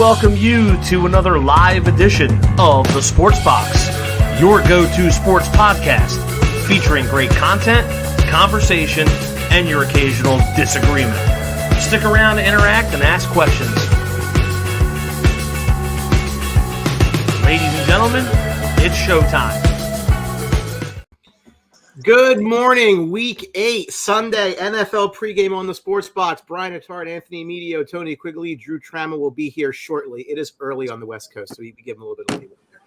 welcome you to another live edition of the Sports Box, your go-to sports podcast featuring great content, conversation, and your occasional disagreement. Stick around to interact and ask questions. Ladies and gentlemen, it's showtime. Good morning, Week 8, Sunday, NFL pregame on the Sports Box. Brian Attard, Anthony Medio, Tony Quigley, Drew Trammell will be here shortly. It is early on the West Coast, so you can give them a little bit of leeway there.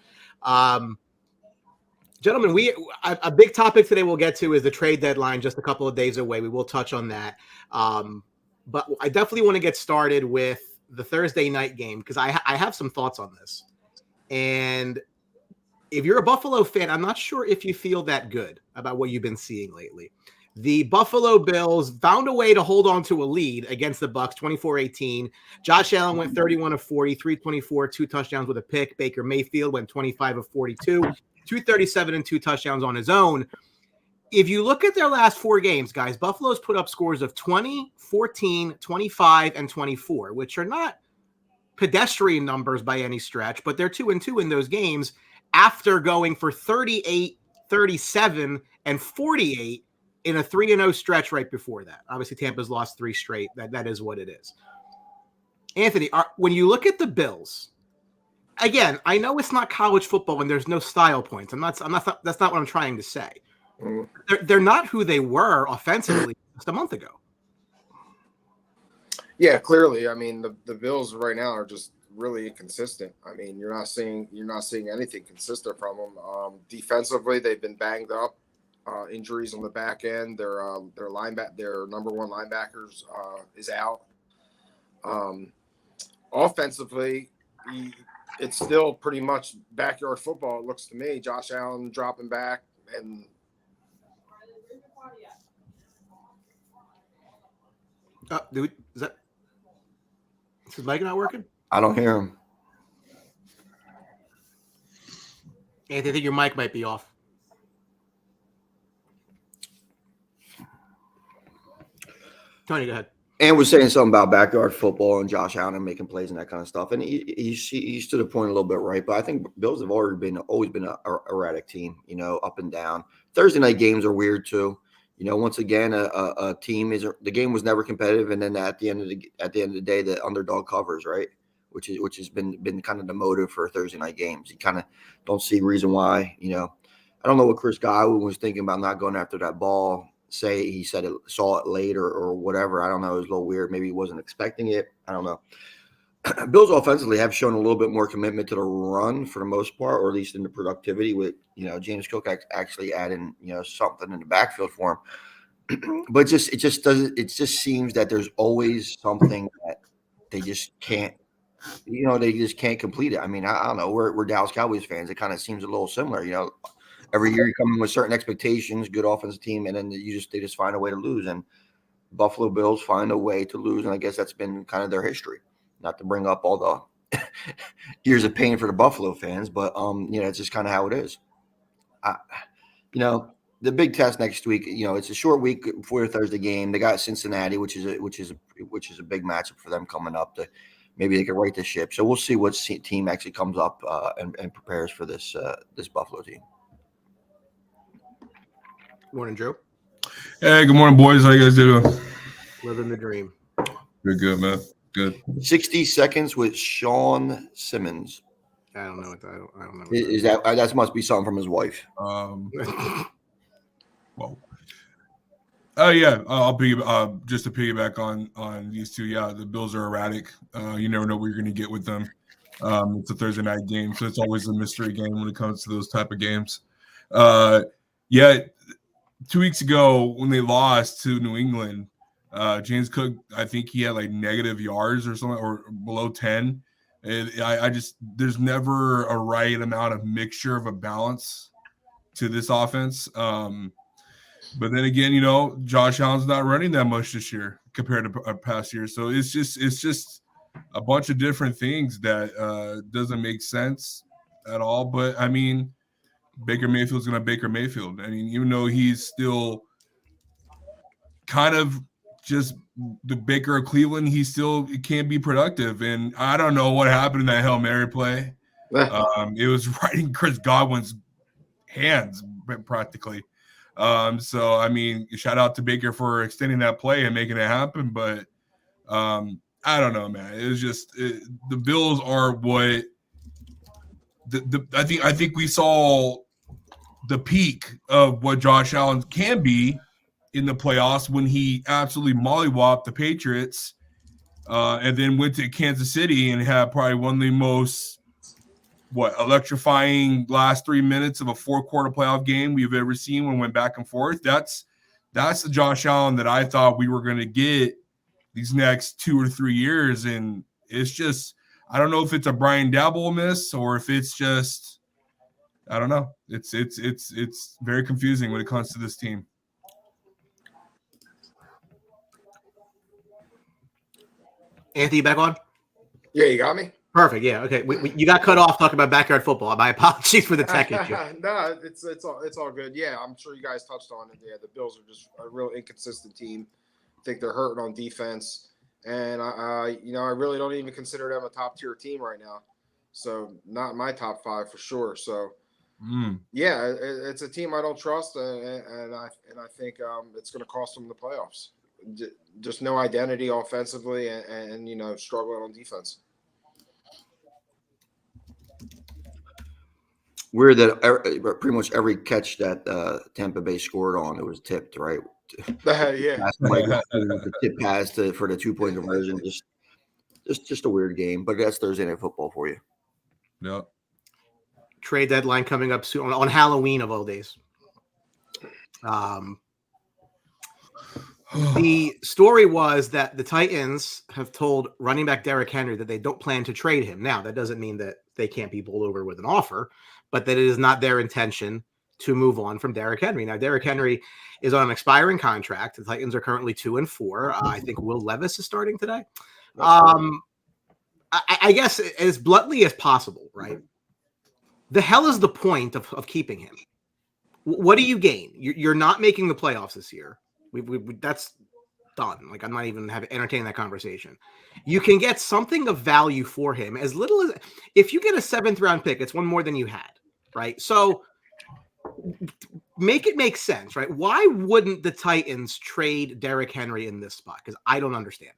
Gentlemen, a big topic today we'll get to is the trade deadline, just a couple of days away. We will touch on that. But I definitely want to get started with the Thursday night game because I have some thoughts on this. And if you're a Buffalo fan, I'm not sure if you feel that good about what you've been seeing lately. The Buffalo Bills found a way to hold on to a lead against the Bucs, 24-18. Josh Allen went 31 of 40, 324, 2 touchdowns with a pick. Baker Mayfield went 25 of 42, 237 and 2 touchdowns on his own. If you look at their last 4 games, guys, Buffalo's put up scores of 20, 14, 25, and 24, which are not pedestrian numbers by any stretch, but they're 2-2 in those games, after going for 38, 37, and 48 in a 3-0 stretch right before that. Obviously, Tampa's lost 3 straight. That is what it is. Anthony, when you look at the Bills, again, I know it's not college football and there's no style points. That's not what I'm trying to say. They're not who they were offensively just a month ago. Yeah, clearly. I mean, the Bills right now are just really inconsistent. I mean, you're not seeing anything consistent from them. Defensively, they've been banged up, injuries on the back end. Their number one linebackers is out. Offensively, it's still pretty much backyard football. It looks to me. Josh Allen dropping back and. Is his mic not working? I don't hear him. Anthony, I think your mic might be off. Tony, go ahead. And was saying something about backyard football and Josh Allen making plays and that kind of stuff. And he's to the point a little bit right. But I think Bills have always been a erratic team, up and down. Thursday night games are weird too. Once again, a team the game was never competitive, and then at the end of the day, the underdog covers, right? Which has been kind of the motive for Thursday night games. You kind of don't see reason why. I don't know what Chris Godwin was thinking about not going after that ball. Say he saw it late or whatever. I don't know. It was a little weird. Maybe he wasn't expecting it. I don't know. Bills offensively have shown a little bit more commitment to the run for the most part, or at least in the productivity with, James Cook actually adding, something in the backfield for him. But it just seems that there's always something that they just can't, they just can't complete it. I mean, I don't know. We're Dallas Cowboys fans. It kind of seems a little similar, every year you come in with certain expectations, good offensive team, and then they just find a way to lose. And Buffalo Bills find a way to lose. And I guess that's been kind of their history. Not to bring up all the years of pain for the Buffalo fans, but it's just kind of how it is. The big test next week. It's a short week before the Thursday game. They got Cincinnati, which is a big matchup for them coming up. Maybe they can right the ship. So we'll see what team actually comes up and prepares for this Buffalo team. Morning, Joe. Hey, good morning, boys. How you guys doing? Living the dream. You're good, man. Good. 60 seconds with Sean Simmons. I don't know. I don't know. Is that must be something from his wife? Well. Yeah. I'll be just to piggyback on these two. Yeah, the Bills are erratic. You never know what you're going to get with them. It's a Thursday night game, so it's always a mystery game when it comes to those type of games. Yeah. 2 weeks ago when they lost to New England. James Cook, I think he had like negative yards or something, or below 10. There's never a right amount of mixture of a balance to this offense. But then again, Josh Allen's not running that much this year compared to past years. So it's just a bunch of different things that doesn't make sense at all. But I mean, Baker Mayfield's going to Baker Mayfield. I mean, even though he's still kind of just the Baker of Cleveland, he still can't be productive. And I don't know what happened in that Hail Mary play. It was right in Chris Godwin's hands practically. So, I mean, shout out to Baker for extending that play and making it happen. But I don't know, man. It was just the Bills are what I think we saw the peak of what Josh Allen can be in the playoffs when he absolutely mollywopped the Patriots and then went to Kansas City and had probably one of the most electrifying last 3 minutes of a 4-quarter playoff game we've ever seen when we went back and forth. That's the Josh Allen that I thought we were going to get these next 2 or 3 years. And it's just, I don't know if it's a Brian Daboll miss or if it's just, I don't know. It's very confusing when it comes to this team. Anthony, back on? Yeah, you got me? Perfect. Yeah. Okay. You got cut off talking about backyard football. My apologies for the tech issue. No, it's all good. Yeah, I'm sure you guys touched on it. Yeah, the Bills are just a real inconsistent team. I think they're hurting on defense, and I really don't even consider them a top tier team right now. So not in my top 5 for sure. So yeah, it's a team I don't trust, and I think it's going to cost them the playoffs. Just no identity offensively, and struggling on defense. Weird that pretty much every catch that Tampa Bay scored on, it was tipped, right? Yeah. The tip pass for the 2-point conversion. Just a weird game, but that's Thursday Night Football for you. Yep. Trade deadline coming up soon on Halloween of all days. The story was that the Titans have told running back Derrick Henry that they don't plan to trade him. Now, that doesn't mean that they can't be bowled over with an offer, but that it is not their intention to move on from Derrick Henry. Now, Derrick Henry is on an expiring contract. The Titans are currently 2-4. I think Will Levis is starting today. I guess as bluntly as possible, right? The hell is the point of keeping him? What do you gain? You're not making the playoffs this year. That's done. Like, I'm not even entertaining that conversation. You can get something of value for him as little as if you get a 7th round pick, it's one more than you had, right? So make it make sense, right? Why wouldn't the Titans trade Derrick Henry in this spot? Because I don't understand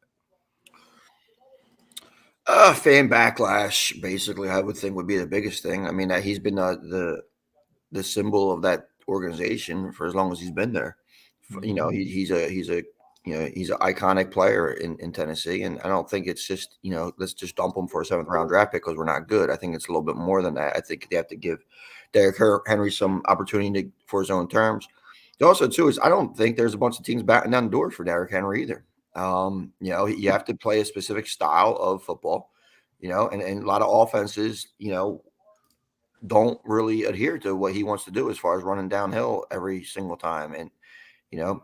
it. Fan backlash, basically, I would think would be the biggest thing. I mean, he's been the symbol of that organization for as long as he's been there. He's an iconic player in Tennessee, and I don't think it's just let's just dump him for a 7th round draft pick because we're not good. I think it's a little bit more than that. I think they have to give Derrick Henry some opportunity for his own terms. Also, too, is I don't think there's a bunch of teams batting down the doors for Derrick Henry either. You have to play a specific style of football, and a lot of offenses, don't really adhere to what he wants to do as far as running downhill every single time. And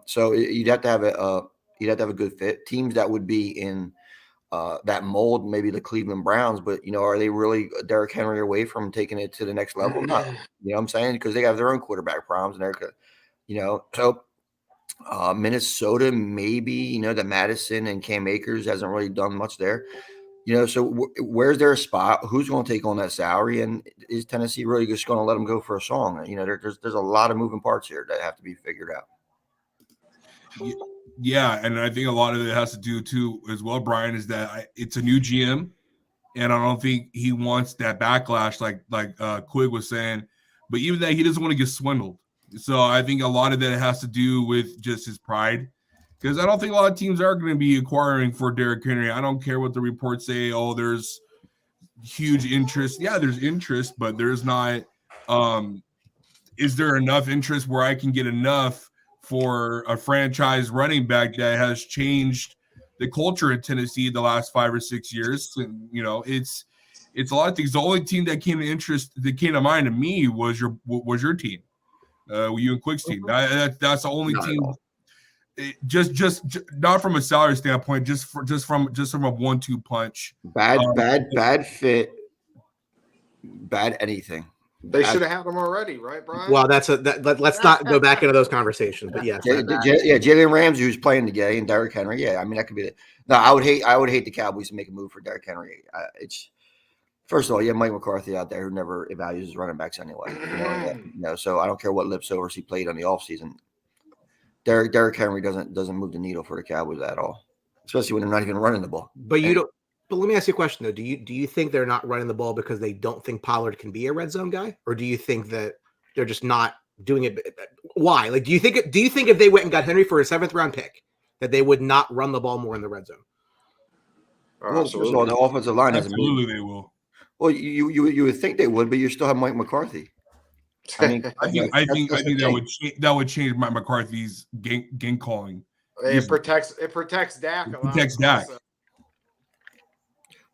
so you'd have to have a good fit. Teams that would be in that mold, maybe the Cleveland Browns, but are they really Derrick Henry away from taking it to the next level? No, you know what I'm saying? Because they have their own quarterback problems, and so Minnesota, maybe, that Madison and Cam Akers hasn't really done much there. So where's their spot? Who's going to take on that salary? And is Tennessee really just going to let them go for a song? There's a lot of moving parts here that have to be figured out. Yeah, and I think a lot of it has to do too as well, Brian, is that it's a new GM, and I don't think he wants that backlash like Quig was saying, but even that he doesn't want to get swindled. So I think a lot of that has to do with just his pride, because I don't think a lot of teams are going to be acquiring for Derrick Henry. I don't care what the reports say. Oh, there's huge interest. Yeah, there's interest, but there's not. Is there enough interest where I can get enough for a franchise running back that has changed the culture in Tennessee the last 5 or 6 years? And, it's a lot of things. The only team that came to mind to me was your team, you and Quick's team. That's the only team. Just not from a salary standpoint, just from a 1-2 punch. Bad fit, bad anything. They should have had them already, right, Brian? Well, let's not go back into those conversations. But yes, Jalen Ramsey, who's playing today, and Derrick Henry. Yeah, I mean that could be it. No, I would hate the Cowboys to make a move for Derrick Henry. It's first of all, you have Mike McCarthy out there who never evaluates his running backs anyway. So I don't care what lip service he played on the offseason. Derrick Henry doesn't move the needle for the Cowboys at all, especially when they're not even running the ball. But But let me ask you a question though. Do you think they're not running the ball because they don't think Pollard can be a red zone guy, or do you think that they're just not doing it? Why? Like, do you think if they went and got Henry for a 7th round pick, that they would not run the ball more in the red zone? Well, first of all, the offensive line hasn't moved. Absolutely, they will. Well, you would think they would, but you still have Mike McCarthy. I mean, I think that would change Mike McCarthy's game calling. It protects Dak. It protects Dak.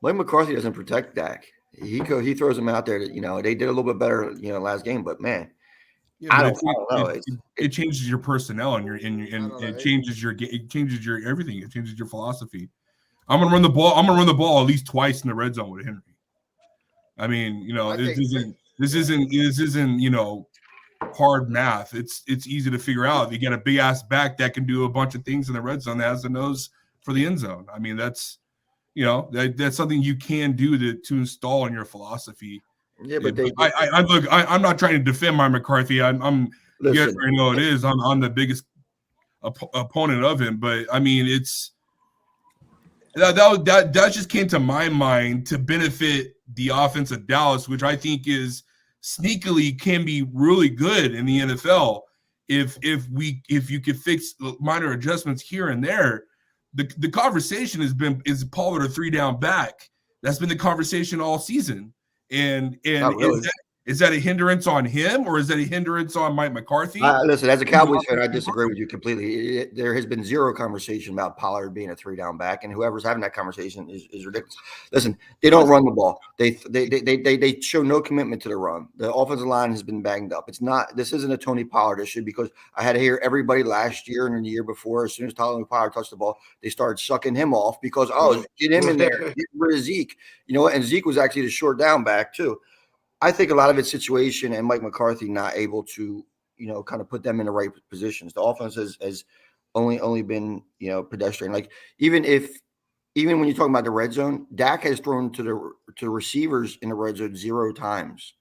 Mike McCarthy doesn't protect Dak. He throws him out there. They did a little bit better, last game. But man, I don't know. It changes your personnel and it changes your everything. It changes your philosophy. I'm gonna run the ball. I'm gonna run the ball at least twice in the red zone with Henry. I mean, this isn't hard math. It's easy to figure out. You got a big ass back that can do a bunch of things in the red zone that has the nose for the end zone. I mean, that's something you can do to install in your philosophy. Yeah, but I'm not trying to defend my McCarthy. I'm you guys already know it is. I'm the biggest opponent of him, but I mean, it's that just came to my mind to benefit the offense of Dallas, which I think is sneakily can be really good in the NFL if you could fix minor adjustments here and there. The conversation is Pollard a 3-down back. That's been the conversation all season. And really. Is that a hindrance on him or is that a hindrance on Mike McCarthy? Listen, as a Cowboys fan, I disagree with you completely. There has been zero conversation about Pollard being a 3-down back, and whoever's having that conversation is ridiculous. Listen, they don't run the ball. They show no commitment to the run. The offensive line has been banged up. This isn't a Tony Pollard issue because I had to hear everybody last year and the year before, as soon as Tony Pollard touched the ball, they started sucking him off because get him in there, get rid of Zeke. And Zeke was actually the short down back too. I think a lot of it's situation and Mike McCarthy not able to, kind of put them in the right positions. The offense has only been, pedestrian. Like even when you're talking about the red zone, Dak has thrown to receivers in the red zone 0 times.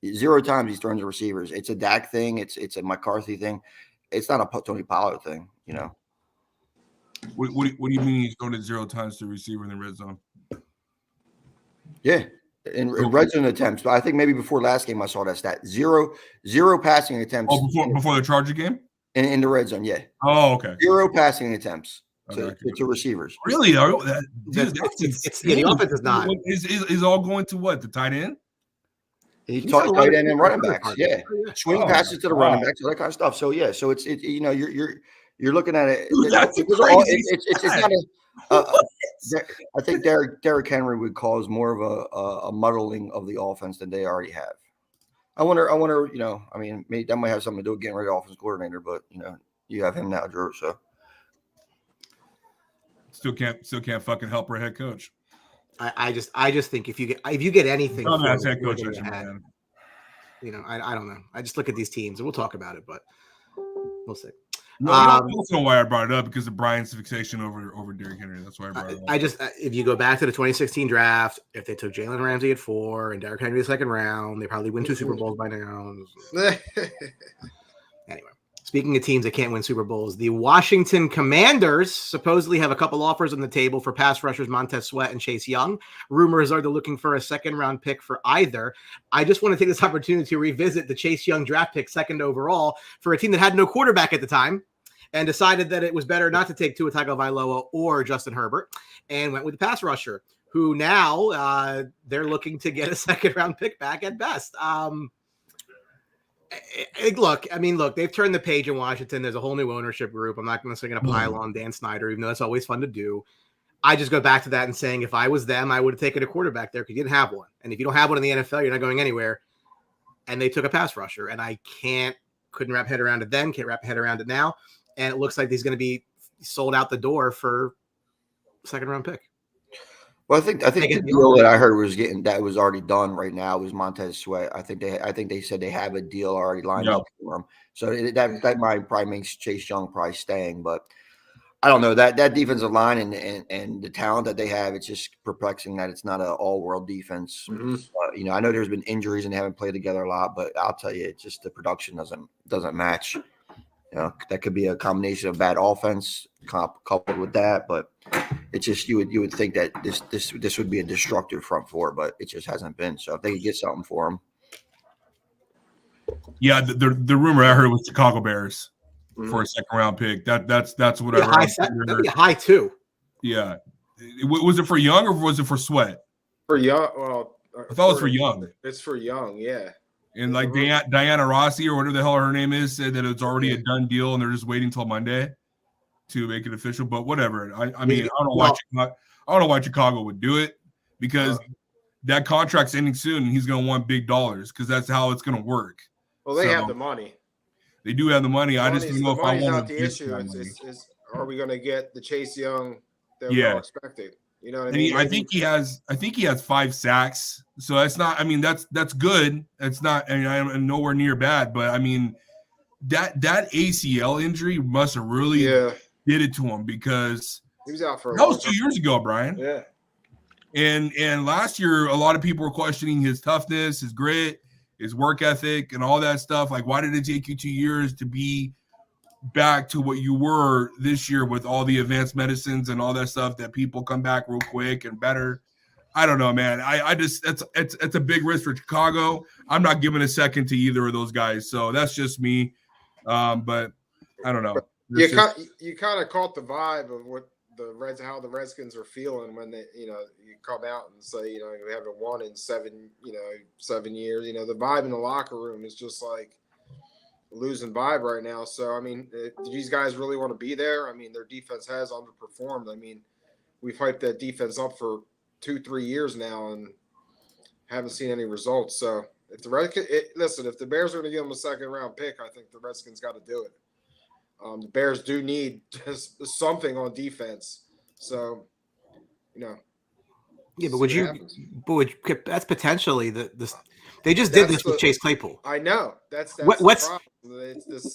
0 times he's thrown to receivers. It's a Dak thing. It's a McCarthy thing. It's not a Tony Pollard thing. What do you mean he's thrown it 0 times to receiver in the red zone? Yeah. In red zone attempts, but I think maybe before last game I saw that stat. Zero passing attempts. Oh, before the Charger game? In the red zone, yeah. Oh, okay. 0 passing attempts to receivers. Really? The offense is not. Is all going to what? The tight end? He's talking tight end and running backs. Yeah. Swing passes to the running backs, all that kind of stuff. So yeah, so it's you're looking at it. Dude, that's crazy. It's not I think Derrick Henry would cause more of a muddling of the offense than they already have. I wonder, maybe that might have something to do with getting rid of offense coordinator, but you have him now, Drew. So still can't fucking help our head coach. I just think if you get anything, head coach, man. I don't know. I just look at these teams and we'll talk about it, but we'll see. No, that's not why I brought it up because of Brian's fixation over Derrick Henry. That's why I brought it up. If you go back to the 2016 draft, if they took Jalen Ramsey at 4 and Derrick Henry the 2nd round, they probably win 2 Super Bowls by now. Anyway, speaking of teams that can't win Super Bowls, the Washington Commanders supposedly have a couple offers on the table for pass rushers Montez Sweat and Chase Young. Rumors are they're looking for a 2nd round pick for either. I just want to take this opportunity to revisit the Chase Young draft pick 2nd overall for a team that had no quarterback at the time and decided that it was better not to take Tua Tagovailoa or Justin Herbert and went with the pass rusher, who now they're looking to get a 2nd round pick back at best. Look, they've turned the page in Washington. There's a whole new ownership group. I'm not necessarily going to pile on Dan Snyder, even though that's always fun to do. I just go back to that and saying, if I was them, I would have taken a quarterback there because you didn't have one. And if you don't have one in the NFL, you're not going anywhere. And they took a pass rusher. And I couldn't wrap my head around it then, can't wrap my head around it now. And it looks like he's going to be sold out the door for 2nd round pick. Well, I think Take the a deal that I heard was already done right now was Montez Sweat. I think they said they have a deal already lined Yeah. up for him. So that might probably makes Chase Young probably staying, but I don't know that defensive line and the talent that they have. It's just perplexing that it's not an all-world defense. I know there's been injuries and they haven't played together a lot, but I'll tell you, it's just the production doesn't match. That could be a combination of bad offense coupled with that, but it's just you would think that this would be a destructive front four, but it just hasn't been. So if they could get something for him, Yeah, the rumor I heard was Chicago Bears for a second round pick. That's what I heard. That'd be a high too. Yeah, was it for Young or was it for Sweat? For Young, well, I thought it was for Young. It's for Young, yeah. And like Diana Rossi or whatever the hell her name is said that it's already a done deal and they're just waiting till Monday to make it official. But whatever. I mean, I don't know why Chicago would do it because that contract's ending soon and he's going to want big dollars because that's how it's going to work. Well, they have the money. They do have the money. I just don't know if I want not the issue. It's are we going to get the Chase Young that we're all expecting? You know what I mean? I think he has 5 sacks. So that's not. I mean, that's good. It's not. I mean, I'm nowhere near bad. But I mean, that ACL injury must have really did it to him because he was out for. That was 2 years ago, Brian. Yeah. And last year, a lot of people were questioning his toughness, his grit, his work ethic, and all that stuff. Like, why did it take you 2 years to be back to what you were this year with all the advanced medicines and all that stuff that people come back real quick and better? I don't know, man. I just it's a big risk for Chicago. I'm not giving a second to either of those guys. So that's just me. But I don't know. You kind of caught the vibe of what how the Redskins are feeling when they, you come out and say, you haven't won in 7 years. The vibe in the locker room is just like losing vibe right now. So, I mean, do these guys really want to be there? I mean, their defense has underperformed. I mean, we've hyped that defense up for 2-3 years now and haven't seen any results. So, if the Bears are going to give them a second round pick, I think the Redskins got to do it. The Bears do need just something on defense. So, Yeah, but that's potentially they just did this with Chase Claypool. I know. That's what's the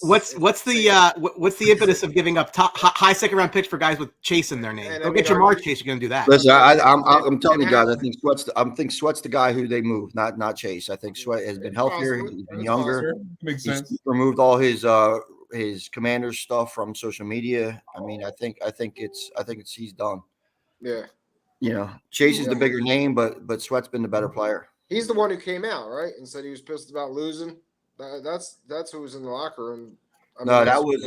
what's the impetus of giving up high second round picks for guys with Chase in their name? Go get Jamar Chase. You're going to do that. Listen, I'm telling you guys, I think Sweat's the guy who they moved, not Chase. I think Sweat has been healthier, he's been younger. Makes sense. He's removed all his commander's stuff from social media. I mean, I think it's he's done. Yeah. Chase is the bigger name, but Sweat's been the better player. He's the one who came out, right, and said he was pissed about losing. That's who was in the locker room. No, that was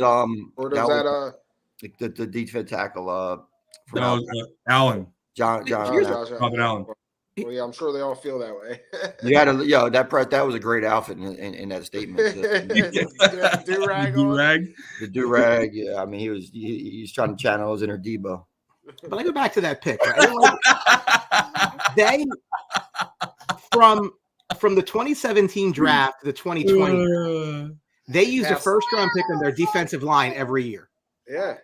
the defense tackle. Allen. John Allen. Well, yeah, I'm sure they all feel that way. That was a great outfit in that statement. The do-rag. The do-rag. Yeah, I mean, he's trying to channel his inner Debo. But I go back to that pick. Right? They from the 2017 draft to the 2020, they used a first round pick on their defensive line every year. Yeah.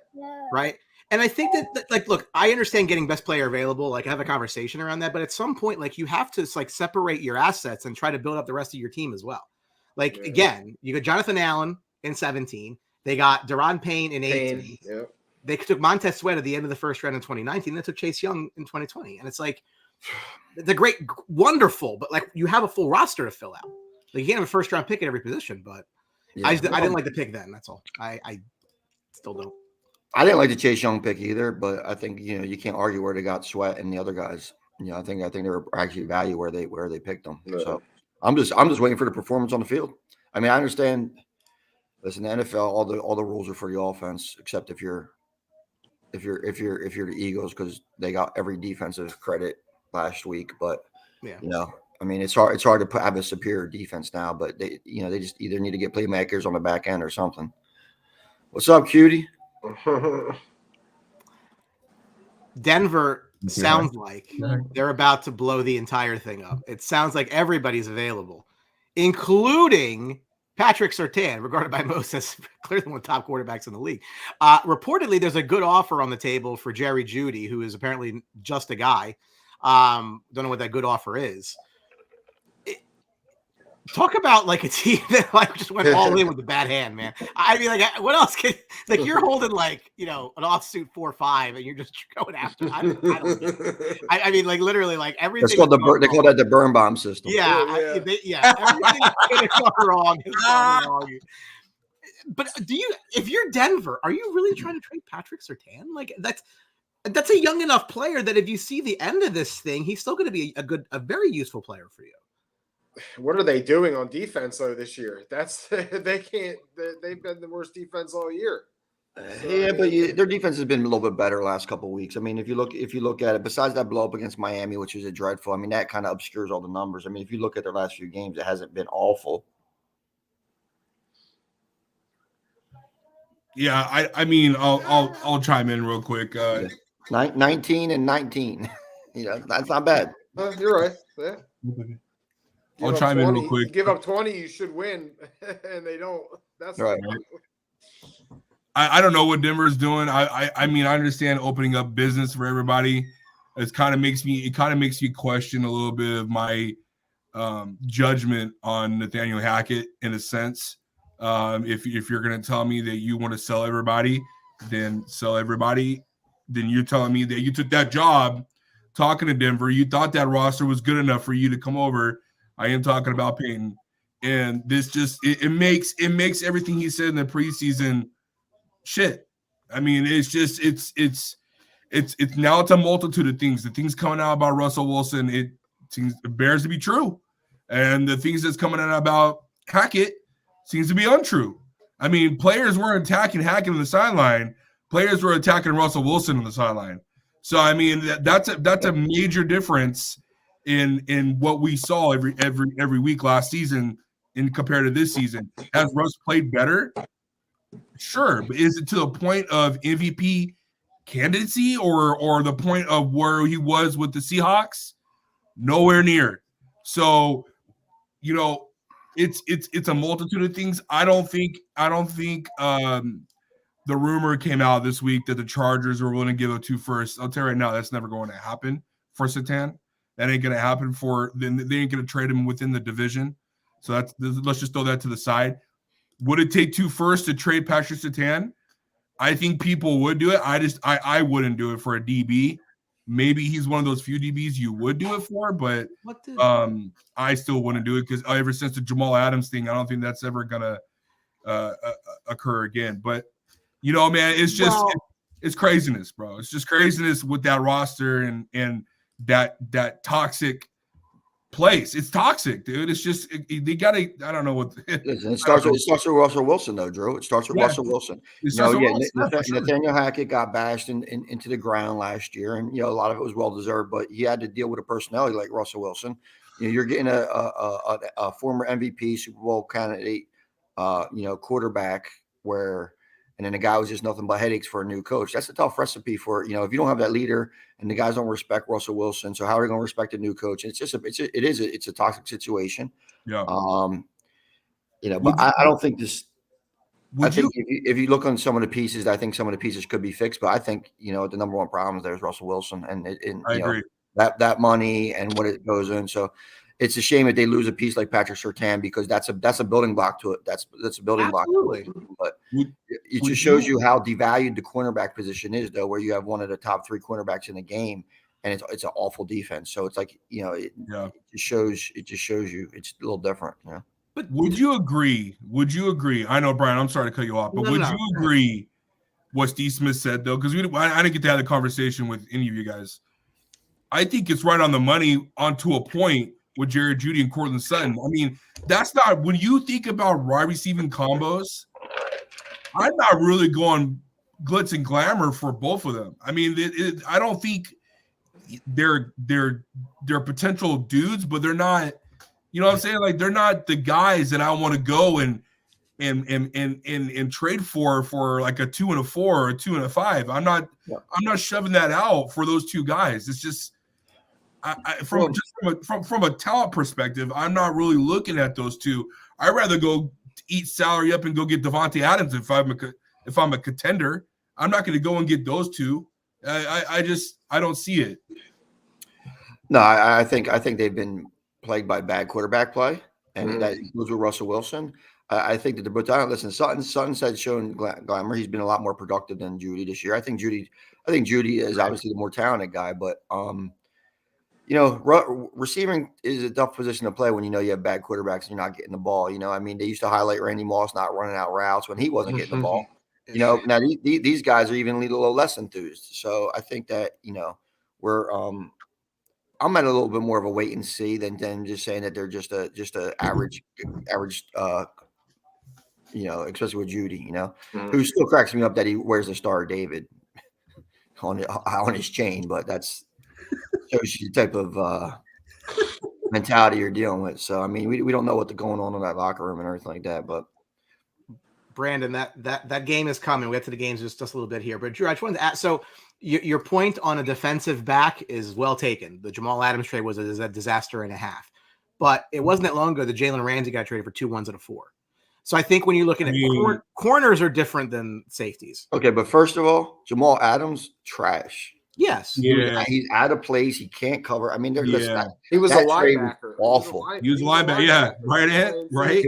Right. And I think that look, I understand getting best player available, like have a conversation around that, but at some point, like you have to separate your assets and try to build up the rest of your team as well. Again, you got Jonathan Allen in 17. They got Daron Payne in 18. Yep. They took Montez Sweat at the end of the first round in 2019. They took Chase Young in 2020. And it's like, they're great, wonderful, but you have a full roster to fill out. You can't have a first round pick at every position, but I didn't like the pick then. That's all. I still don't. I didn't like the Chase Young pick either, but I think you can't argue where they got Sweat and the other guys. I think they were actually value where they picked them. Yeah. So I'm just waiting for the performance on the field. I mean, I understand. Listen, the NFL, all the rules are for the offense, except if you're the Eagles, because they got every defensive credit last week. But I mean, it's hard to have a superior defense now. But they just either need to get playmakers on the back end or something. What's up, cutie? Denver sounds like they're about to blow the entire thing up. It sounds like everybody's available, including Patrick Surtain, regarded by most as clearly one of the top quarterbacks in the league. Reportedly, there's a good offer on the table for Jerry Jeudy, who is apparently just a guy. Don't know what that good offer is. Talk about like a team that like just went all in with the bad hand, man. I mean, like, what else can like you're holding like an offsuit 4-5 and you're just going after. I don't get it. I mean, like literally, like everything. They call that the burn bomb system. Yeah, everything is going wrong. Is going wrong. But if you're Denver, are you really trying to trade Patrick Surtain? Like that's a young enough player that if you see the end of this thing, he's still going to be a very useful player for you. What are they doing on defense though this year? They've been the worst defense all year. But their defense has been a little bit better the last couple of weeks. I mean, if you look at it, besides that blow up against Miami, which was a dreadful, I mean, that kind of obscures all the numbers. I mean, if you look at their last few games, it hasn't been awful. Yeah, I mean, I'll chime in real quick. 19 and 19. That's not bad. You're right. Yeah. I'll chime in real quick. You give up 20, you should win, and they don't. That's right. I don't know what Denver's doing. I mean, I understand opening up business for everybody. It kind of makes me question a little bit of my judgment on Nathaniel Hackett in a sense. If you're going to tell me that you want to sell everybody, then sell everybody. Then you're telling me that you took that job talking to Denver. You thought that roster was good enough for you to come over. I am talking about Payton, and this just it makes everything he said in the preseason shit. I mean, it's now it's a multitude of things. The things coming out about Russell Wilson, it bears to be true, and the things that's coming out about Hackett seems to be untrue. I mean, players weren't attacking Hackett on the sideline; players were attacking Russell Wilson on the sideline. So, I mean, that's a major difference in what we saw every week last season in compared to this season. Has Russ played better? Sure, but is it to the point of MVP candidacy or the point of where he was with the Seahawks? Nowhere near. So, it's a multitude of things. I don't think the rumor came out this week that the Chargers were willing to give up 2 firsts. I'll tell you right now, that's never going to happen for Surtain. That ain't going to happen then they ain't going to trade him within the division. So let's just throw that to the side. Would it take 2 firsts to trade Patrick Surtain? I think people would do it. I wouldn't do it for a DB. Maybe he's one of those few DBs you would do it for, but I still wouldn't do it because ever since the Jamal Adams thing, I don't think that's ever going to occur again. But, man, it's just it's craziness, bro. It's just craziness with that roster and that toxic place. It's toxic, dude. It's just they gotta. I don't know what. It starts with Russell Wilson, though, Drew. It starts with Russell Wilson. Nathaniel Hackett got bashed into the ground last year, and a lot of it was well deserved. But he had to deal with a personality like Russell Wilson. You're getting a former MVP, Super Bowl candidate, quarterback and then the guy was just nothing but headaches for a new coach. That's a tough recipe for, if you don't have that leader and the guys don't respect Russell Wilson. So how are you going to respect a new coach? It's a toxic situation. Yeah. But I don't think this. I think if you look on some of the pieces, I think some of the pieces could be fixed. But I think the number one problem there is Russell Wilson, and I agree. That money and what it goes in. So it's a shame that they lose a piece like Patrick Surtain because that's a building block to it. That's a building block to it. But it just shows you how devalued the cornerback position is, though, where you have one of the top 3 cornerbacks in the game, and it's an awful defense. So it's like it just shows you it's a little different. But would you agree? I know, Brian, I'm sorry to cut you off, but would you agree what Steve Smith said though? Because I didn't get to have the conversation with any of you guys. I think it's right on the money onto a point with Jared Jeudy and Courtland Sutton. I mean, that's not when you think about wide receiving combos. I'm not really going glitz and glamour for both of them. I mean, I don't think they're potential dudes, but they're not. You know what I'm saying? Like they're not the guys that I want to go and trade for like a 2 and a 4 or a 2 and a 5. I'm not shoving that out for those 2 guys. It's just. From a talent perspective, I'm not really looking at those 2. I'd rather go eat salary up and go get Devontae Adams if I'm a contender. I'm not going to go and get those 2. I don't see it. No, I think they've been plagued by bad quarterback play, and Mhm. that includes with Russell Wilson. I think that but listen, Sutton said showing glamour. He's been a lot more productive than Judy this year. I think Judy is obviously the more talented guy, but receiving is a tough position to play when you have bad quarterbacks and you're not getting the ball. I mean, they used to highlight Randy Moss not running out routes when he wasn't getting the ball. Now these guys are even a little less enthused. So I think that we're I'm at a little bit more of a wait and see than just saying that they're just a average, especially with Judy, who still cracks me up that he wears the Star of David on his chain, but that's shows you the type of mentality you're dealing with. So I mean, we don't know what's going on in that locker room and everything like that, but. Brandon, that game is coming. We'll get to the games just a little bit here. But Drew, I just wanted to ask, so your point on a defensive back is well taken. The Jamal Adams trade was a disaster and a half. But it wasn't that long ago that Jalen Ramsey got traded for 2 1s and a 4. So I think when you're looking at corners are different than safeties. Okay, but first of all, Jamal Adams, trash. Yes. Yeah. He's out of place. He can't cover. I mean, he was a linebacker. Awful. He was a linebacker. Yeah. Right.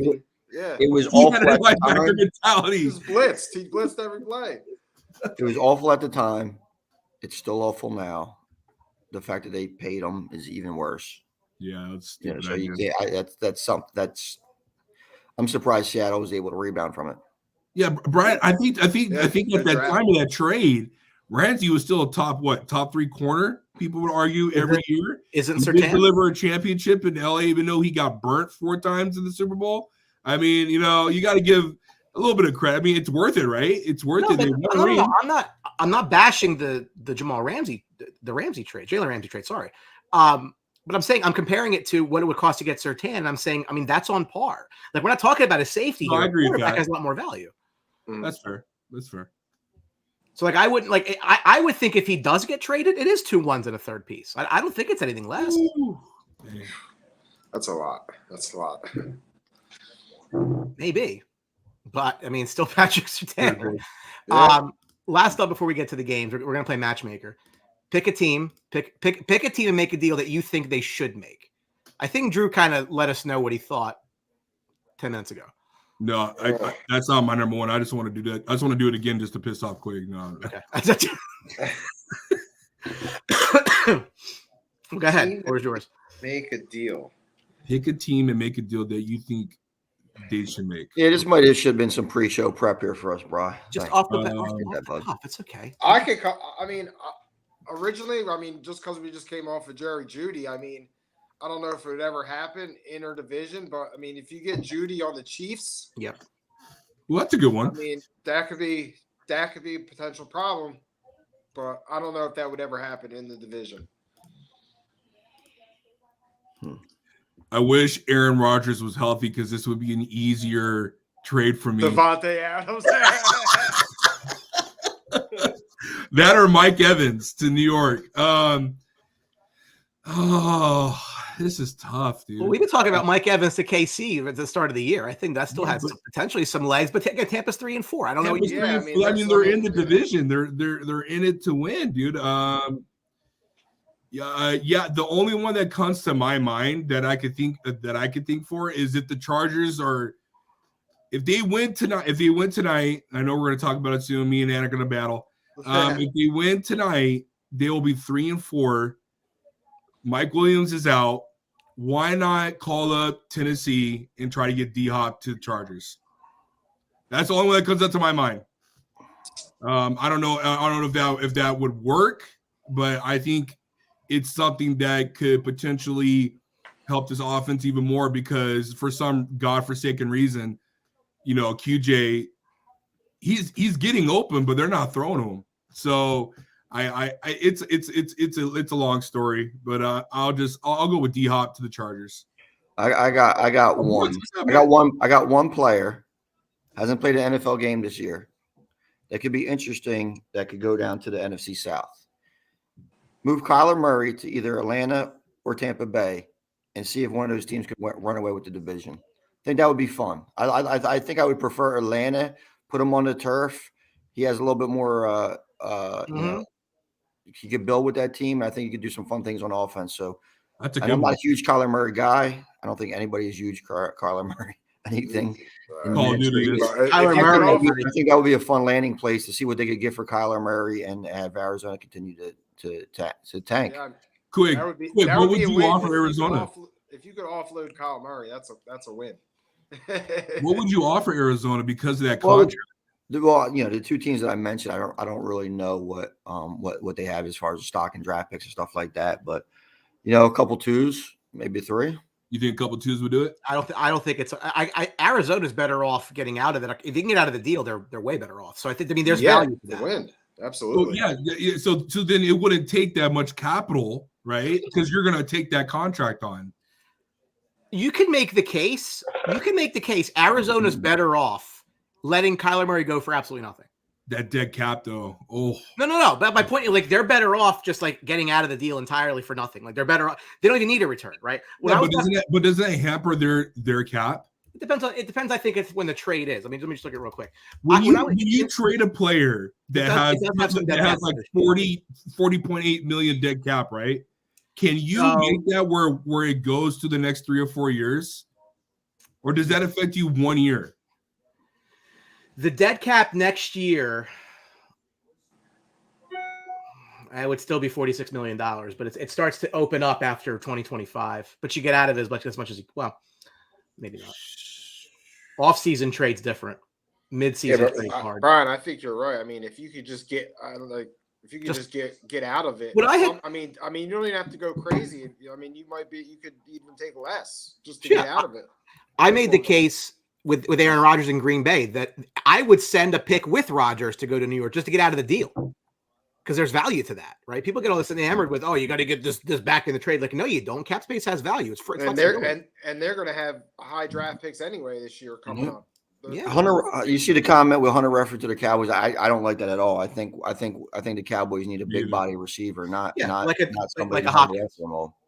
Yeah. It was awful. At the time. Mentality. He was blitzed. He blitzed every play. It was awful at the time. It's still awful now. The fact that they paid him is even worse. Yeah, that's stupid. So that's something that's. I'm surprised Seattle was able to rebound from it. Yeah, Brian. I think at that time of that trade, Ramsey was still a top 3 corner. People would argue every year. Isn't he Surtain did deliver a championship in LA, even though he got burnt 4 times in the Super Bowl? I mean, you got to give a little bit of credit. I mean, it's worth it, right? It's worth it. No, I'm not bashing the Jamal Ramsey, the Ramsey trade, Jalen Ramsey trade. Sorry, but I'm saying I'm comparing it to what it would cost to get Surtain, and I'm saying, I mean, that's on par. Like, we're not talking about a safety here. I agree with that. Has a lot more value. That's fair. So, like, I wouldn't like. I would think if he does get traded, it is 2 1s and a third piece. I don't think it's anything less. That's a lot. Maybe, but I mean, still Patrick Surtain. Yeah. Last up before we get to the games, we're gonna play matchmaker. Pick a team, pick a team and make a deal that you think they should make. I think Drew kind of let us know what he thought 10 minutes ago. No, that's not my number one. I just want to do that. I just want to do it again just to piss off Quig. No. Okay. Go ahead. Where's yours? Make a deal. Pick a team and make a deal that you think they should make. Yeah, this should have been some pre-show prep here for us, bro. Just off the top. It's okay. Originally, just because we just came off of Jerry Jeudy, I don't know if it would ever happen interdivision, but if you get Jeudy on the Chiefs, yep. Well, that's a good one. That could be a potential problem, but I don't know if that would ever happen in the division. I wish Aaron Rodgers was healthy because this would be an easier trade for me. Devontae Adams. That or Mike Evans to New York. This is tough, dude. Well, we've been talking about Mike Evans to KC at the start of the year. I think that still has potentially some legs, but Tampa's 3-4. I don't know. They're in the division. They're in it to win, dude. The only one that comes to my mind that I could think for is if the Chargers if they win tonight, I know we're going to talk about it soon. Me and Anna are going to battle. If they win tonight, they will be 3-4. Mike Williams is out. Why not call up Tennessee and try to get D-Hop to the Chargers? That's the only one that comes up to my mind. I don't know if that would work, but I think it's something that could potentially help this offense even more because for some godforsaken reason, QJ, he's getting open, but they're not throwing him. So it's a long story, but I'll go with D-Hop to the Chargers. I got one player hasn't played an NFL game this year that could be interesting that could go down to the NFC South. Move Kyler Murray to either Atlanta or Tampa Bay and see if one of those teams could run away with the division. I think that would be fun. I think I would prefer Atlanta, put him on the turf. He has a little bit more he could build with that team. I think he could do some fun things on offense. So That's a and good I'm one. not a huge Kyler Murray guy. I don't think anybody is huge Kyler Murray. Anything. Call of Duty is. Kyler Murray. I think that would be a fun landing place to see what they could get for Kyler Murray and have Arizona continue to tank. Yeah, Quick, that would be, what that would be a you win. offer Arizona? If you could offload Kyle Murray, that's a win. What would you offer Arizona because of that Well, contract? Well, the two teams that I mentioned, I don't really know what they have as far as stock and draft picks and stuff like that. But a couple twos, maybe three. You think a couple twos would do it? I don't think it's. Arizona's better off getting out of it. If they can get out of the deal, they're way better off. So I think. I mean, there's value to the that. win. Absolutely. Well, yeah. So then it wouldn't take that much capital, right? Because you're going to take that contract on. You can make the case. Arizona's better off letting Kyler Murray go for absolutely nothing. That dead cap, though. Oh, no. But my point is, like, they're better off just like getting out of the deal entirely for nothing. Like, they're better off. They don't even need a return, right? but doesn't that hamper their cap? It depends. I think it's when the trade is. I mean, let me just look at it real quick. When you trade a player that has like 40.8 million dead cap, right? Can you make that where it goes to the next 3 or 4 years? Or does that affect you 1 year? The dead cap next year, it would still be $46 million, but it starts to open up after 2025. But you get out of it as much as you, well, maybe not. Off-season trade's different. Mid-season trade's hard. Brian, I think you're right. I mean, if you could just get get out of it. I mean, you don't even have to go crazy. I mean, you could even take less just to get out of it. I made the case with Aaron Rodgers in Green Bay that I would send a pick with Rodgers to go to New York just to get out of the deal. Because there's value to that, right? People get all this enamored with, you got to get this back in the trade. Like, no, you don't. Cap space has value. It's and they're going to have high draft picks anyway this year coming up. Yeah, Hunter. You see the comment with Hunter reference to the Cowboys. I don't like that at all. I think the Cowboys need a big body receiver, not somebody like a Hopkins,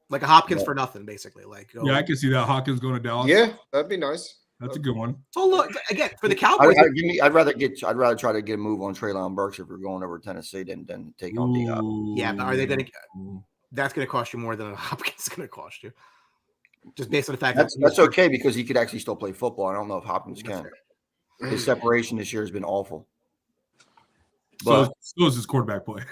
like a Hopkins for nothing, basically. I can see that Hopkins going to Dallas. Yeah, that'd be nice. That's a good one. So look again for the Cowboys. I'd rather try to get a move on Treylon Burks if we're going over Tennessee than take on the. Yeah, but are they going to? That's going to cost you more than a Hopkins is going to cost you. Just based on the fact that's okay because he could actually still play football. I don't know if Hopkins can. His separation this year has been awful. But so is his quarterback play.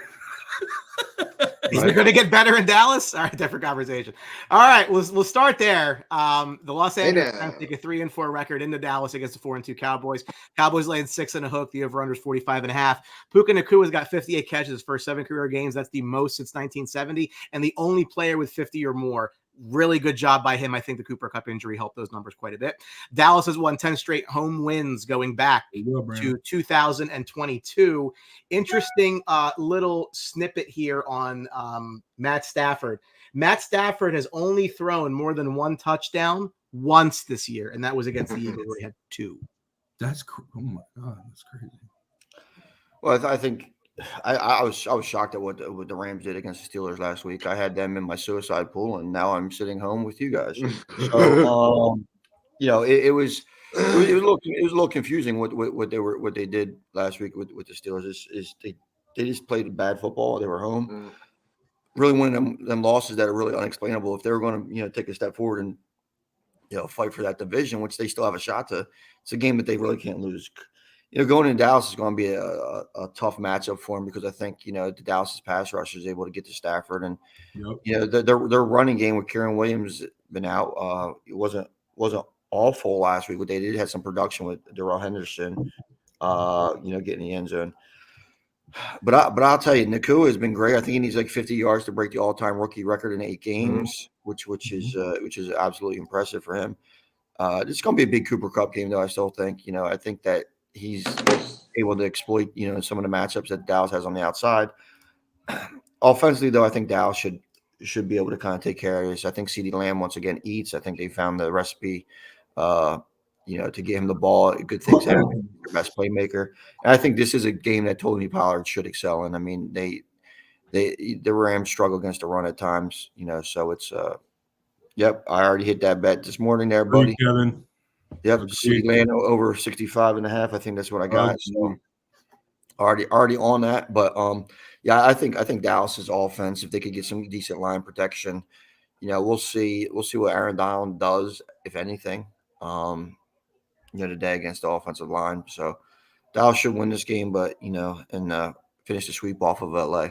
Is it going to get better in Dallas? All right, different conversation. All right, we'll start there. The Los Angeles Rams take a 3-4 record into Dallas against the 4-2 Cowboys. Cowboys laying 6.5. The over/under is 45.5. Puka Nakua's got 58 catches his first 7 career games. That's the most since 1970, and the only player with 50 or more. Really good job by him. I think the Cooper Kupp injury helped those numbers quite a bit. Dallas has won 10 straight home wins going back to 2022. Interesting little snippet here on Matt Stafford. Matt Stafford has only thrown more than 1 touchdown once this year, and that was against the Eagles where he had 2. Oh my God, that's crazy. Well, I think I was shocked at what the Rams did against the Steelers last week. I had them in my suicide pool, and now I'm sitting home with you guys. So, it was a little confusing what they did last week with the Steelers. Is they just played bad football. They were home. Really one of them losses that are really unexplainable. If they were going to take a step forward and fight for that division, which they still have a shot to, it's a game that they really can't lose. Going into Dallas is going to be a tough matchup for him because I think, the Dallas pass rush is able to get to Stafford and, their running game with Kieran Williams been out. It wasn't awful last week, but they did have some production with Darrell Henderson, getting the end zone. But I'll tell you, Nakua has been great. I think he needs like 50 yards to break the all-time rookie record in 8 games, which is absolutely impressive for him. It's going to be a big Cooper Kupp game, though. I still think, I think that he's able to exploit, some of the matchups that Dallas has on the outside. Offensively, though, I think Dallas should be able to kind of take care of this. I think CeeDee Lamb once again eats. I think they found the recipe, to get him the ball. Good things happen. Best playmaker. And I think this is a game that Tony Pollard should excel in. I mean, the Rams struggle against the run at times, so it's yep. I already hit that bet this morning there, buddy. Kevin. Yep, CeeDee Lamb over 65.5. I think that's what I got. So already on that. But Yeah, I think Dallas's offense, if they could get some decent line protection, we'll see what Aaron Donald does, if anything, today against the offensive line. So Dallas should win this game, but and finish the sweep off of LA.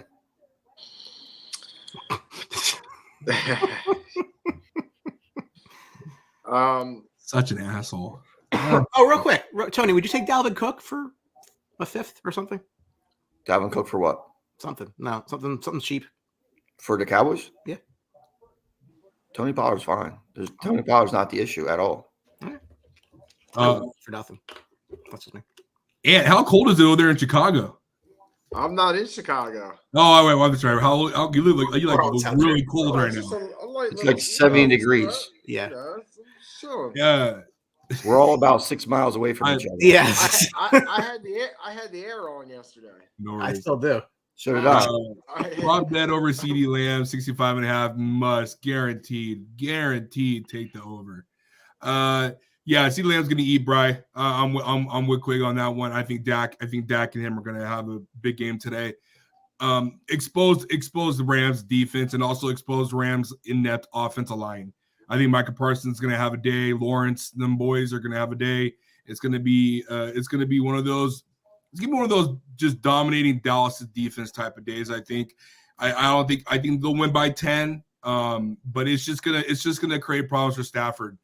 Such an asshole. Oh, real quick, Tony, would you take Dalvin Cook for a fifth or something? Dalvin Cook for what? Something cheap for the Cowboys. Yeah, Tony Pollard's fine. Tony Pollard's not the issue at all. For nothing. What's his name? And how cold is it over there in Chicago? I'm not in Chicago. Oh, wait, I'm sorry. How you look like? You really cold right now. It's like 70 degrees. Yeah. Yeah. We're all about 6 miles away from each other. Yes. I had the air on yesterday. No I still do. So did I. Rob bet over CD Lamb, 65.5 must guaranteed take the over. Yeah, CD Lamb's gonna eat Bry. I'm with Quig on that one. I think Dak and him are gonna have a big game today. Expose the Rams defense and also expose Rams inept offensive line. I think Micah Parsons is gonna have a day. Lawrence, them boys are gonna have a day. It's gonna be one of those. It's gonna be one of those just dominating Dallas defense type of days. I think. I think they'll win by 10. But it's just gonna create problems for Stafford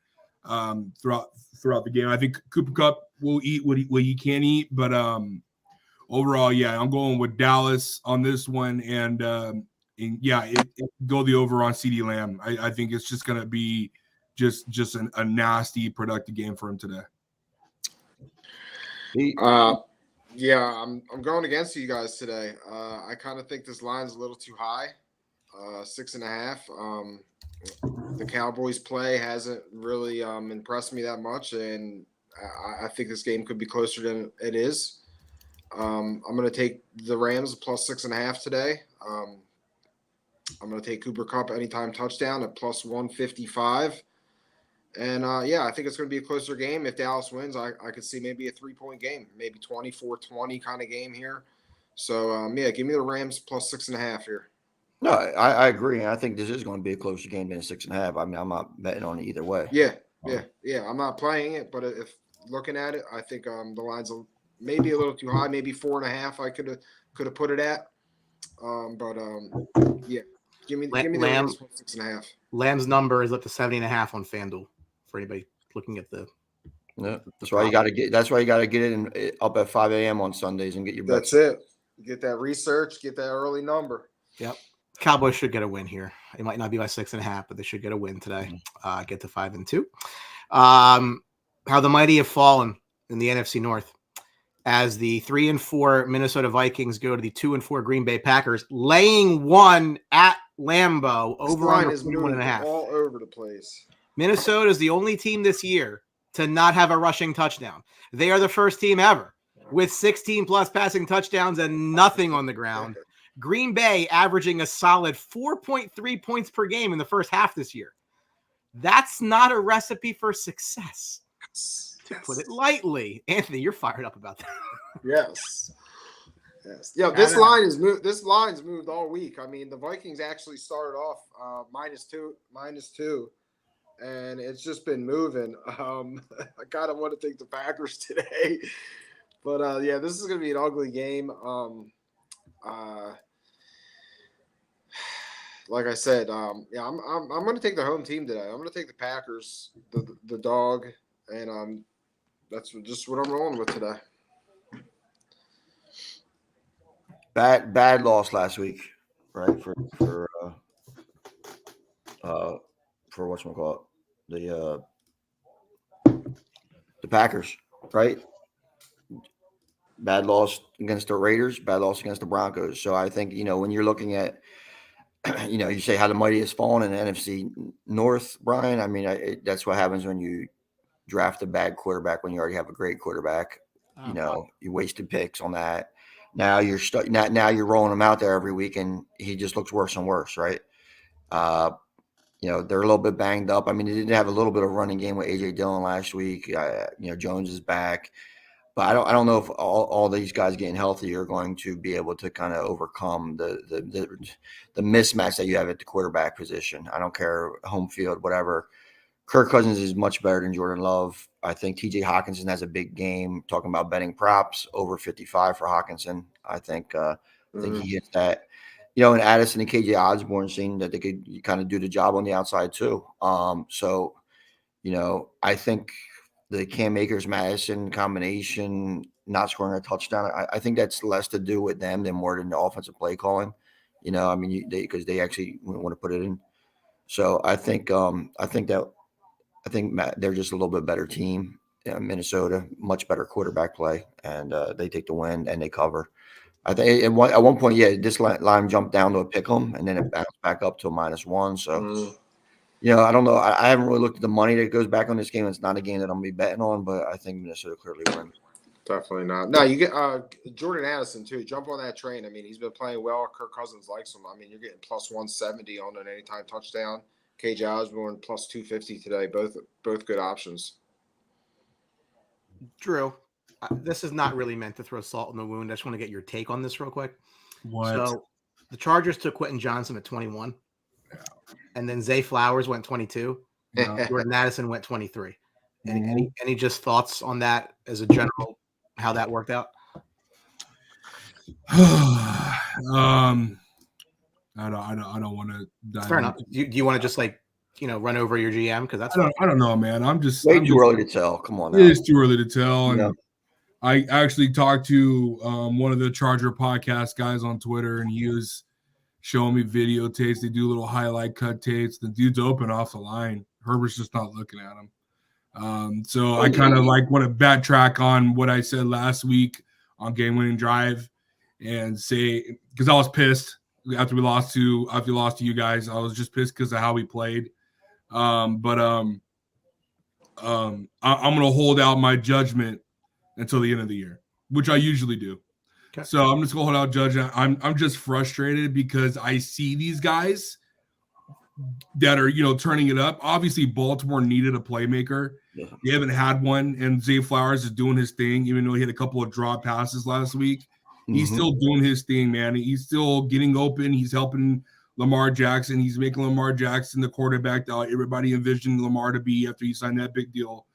throughout the game. I think Cooper Kupp will eat what he can eat, but overall, yeah, I'm going with Dallas on this one, and go the over on CD Lamb. I think it's just gonna be just a nasty, productive game for him today. Yeah, I'm going against you guys today. I kind of think this line's a little too high, 6.5. The Cowboys' play hasn't really impressed me that much, and I think this game could be closer than it is. I'm going to take the Rams plus 6.5 today. I'm going to take Cooper Kupp anytime touchdown at plus 155. And, I think it's going to be a closer game. If Dallas wins, I could see maybe a 3-point game, maybe 24-20 kind of game here. So, give me the Rams plus 6.5 here. No, I agree. I think this is going to be a closer game than 6.5. I mean, I'm not betting on it either way. Yeah. I'm not playing it, but if looking at it, I think the line's maybe a little too high, maybe 4.5. I could have put it at. Give me the Rams plus 6.5. Lamb's number is up to 70.5 on FanDuel for anybody looking at the. Yeah, that's why you got to get. That's why you got to get it up at 5 a.m. on Sundays and get your bets. That's it. Get that research. Get that early number. Yep. Cowboys should get a win here. It might not be by 6.5, but they should get a win today. Get to 5-2. How the mighty have fallen in the NFC North as the 3-4 Minnesota Vikings go to the 2-4 Green Bay Packers, laying 1 at Lambeau over under 41.5. All over the place. Minnesota is the only team this year to not have a rushing touchdown. They are the first team ever with 16 plus passing touchdowns and nothing on the ground. Green Bay averaging a solid 4.3 points per game in the first half this year. That's not a recipe for success, to put it lightly. Anthony, you're fired up about that. Yes. Yeah, this line's moved all week. I mean, the Vikings actually started off -2, and it's just been moving. I kind of want to take the Packers today, but this is going to be an ugly game. Like I said, I'm going to take the home team today. I'm going to take the Packers, the dog, and that's just what I'm rolling with today. Bad loss last week, right? For whatchamacallit, the Packers, right? Bad loss against the Raiders, bad loss against the Broncos. So I think, when you're looking at, you say how the mighty has fallen in the NFC North, Brian. I mean, that's what happens when you draft a bad quarterback when you already have a great quarterback. You wasted picks on that. Now you're now you're rolling him out there every week, and he just looks worse and worse, right? They're a little bit banged up. I mean, they did have a little bit of running game with A.J. Dillon last week. Jones is back. But I don't know if all these guys getting healthy are going to be able to kind of overcome the mismatch that you have at the quarterback position. I don't care, home field, whatever. Kirk Cousins is much better than Jordan Love. I think TJ Hawkinson has a big game. Talking about betting props, over 55 for Hawkinson. I think he hits that. And Addison and KJ Osborne seeing that they could kind of do the job on the outside too. So I think the Cam Akers Madison combination not scoring a touchdown, I think that's less to do with them than more than the offensive play calling. Because they actually want to put it in. So I think they're just a little bit better team. Minnesota, much better quarterback play, and they take the win and they cover. I think at one point, this line jumped down to a pick 'em, and then it bounced back up to a -1. So, I don't know. I haven't really looked at the money that goes back on this game. It's not a game that I'm going to be betting on, but I think Minnesota clearly wins. Definitely not. No, you get Jordan Addison too. Jump on that train. I mean, he's been playing well. Kirk Cousins likes him. I mean, you're getting plus 170 on an anytime touchdown. KJ Osborne plus 250 today. Both good options. Drew, this is not really meant to throw salt in the wound. I just want to get your take on this real quick. What? So the Chargers took Quentin Johnson at 21, and then Zay Flowers went 22. Jordan Addison went 23. Any just thoughts on that as a general, how that worked out? I don't want to dive. Fair enough. Do you want to just run over your GM? Because that's I don't know, man. I'm just way too early to tell. Come on, now. It is too early to tell. Yeah. And I actually talked to one of the Charger podcast guys on Twitter, and he was showing me videotapes. They do little highlight cut tapes. The dude's open off the line. Herbert's just not looking at him. So I kind of want to backtrack on what I said last week on game winning drive and say, because I was pissed after we lost to you guys. I was just pissed because of how we played. I'm going to hold out my judgment until the end of the year, which I usually do. Okay. So I'm just going to hold out judgment. I'm just frustrated because I see these guys that are, turning it up. Obviously, Baltimore needed a playmaker. Yeah. They haven't had one, and Zay Flowers is doing his thing, even though he had a couple of drop passes last week. Mm-hmm. He's still doing his thing, man. He's still getting open. He's helping Lamar Jackson. He's making Lamar Jackson the quarterback that everybody envisioned Lamar to be after he signed that big deal.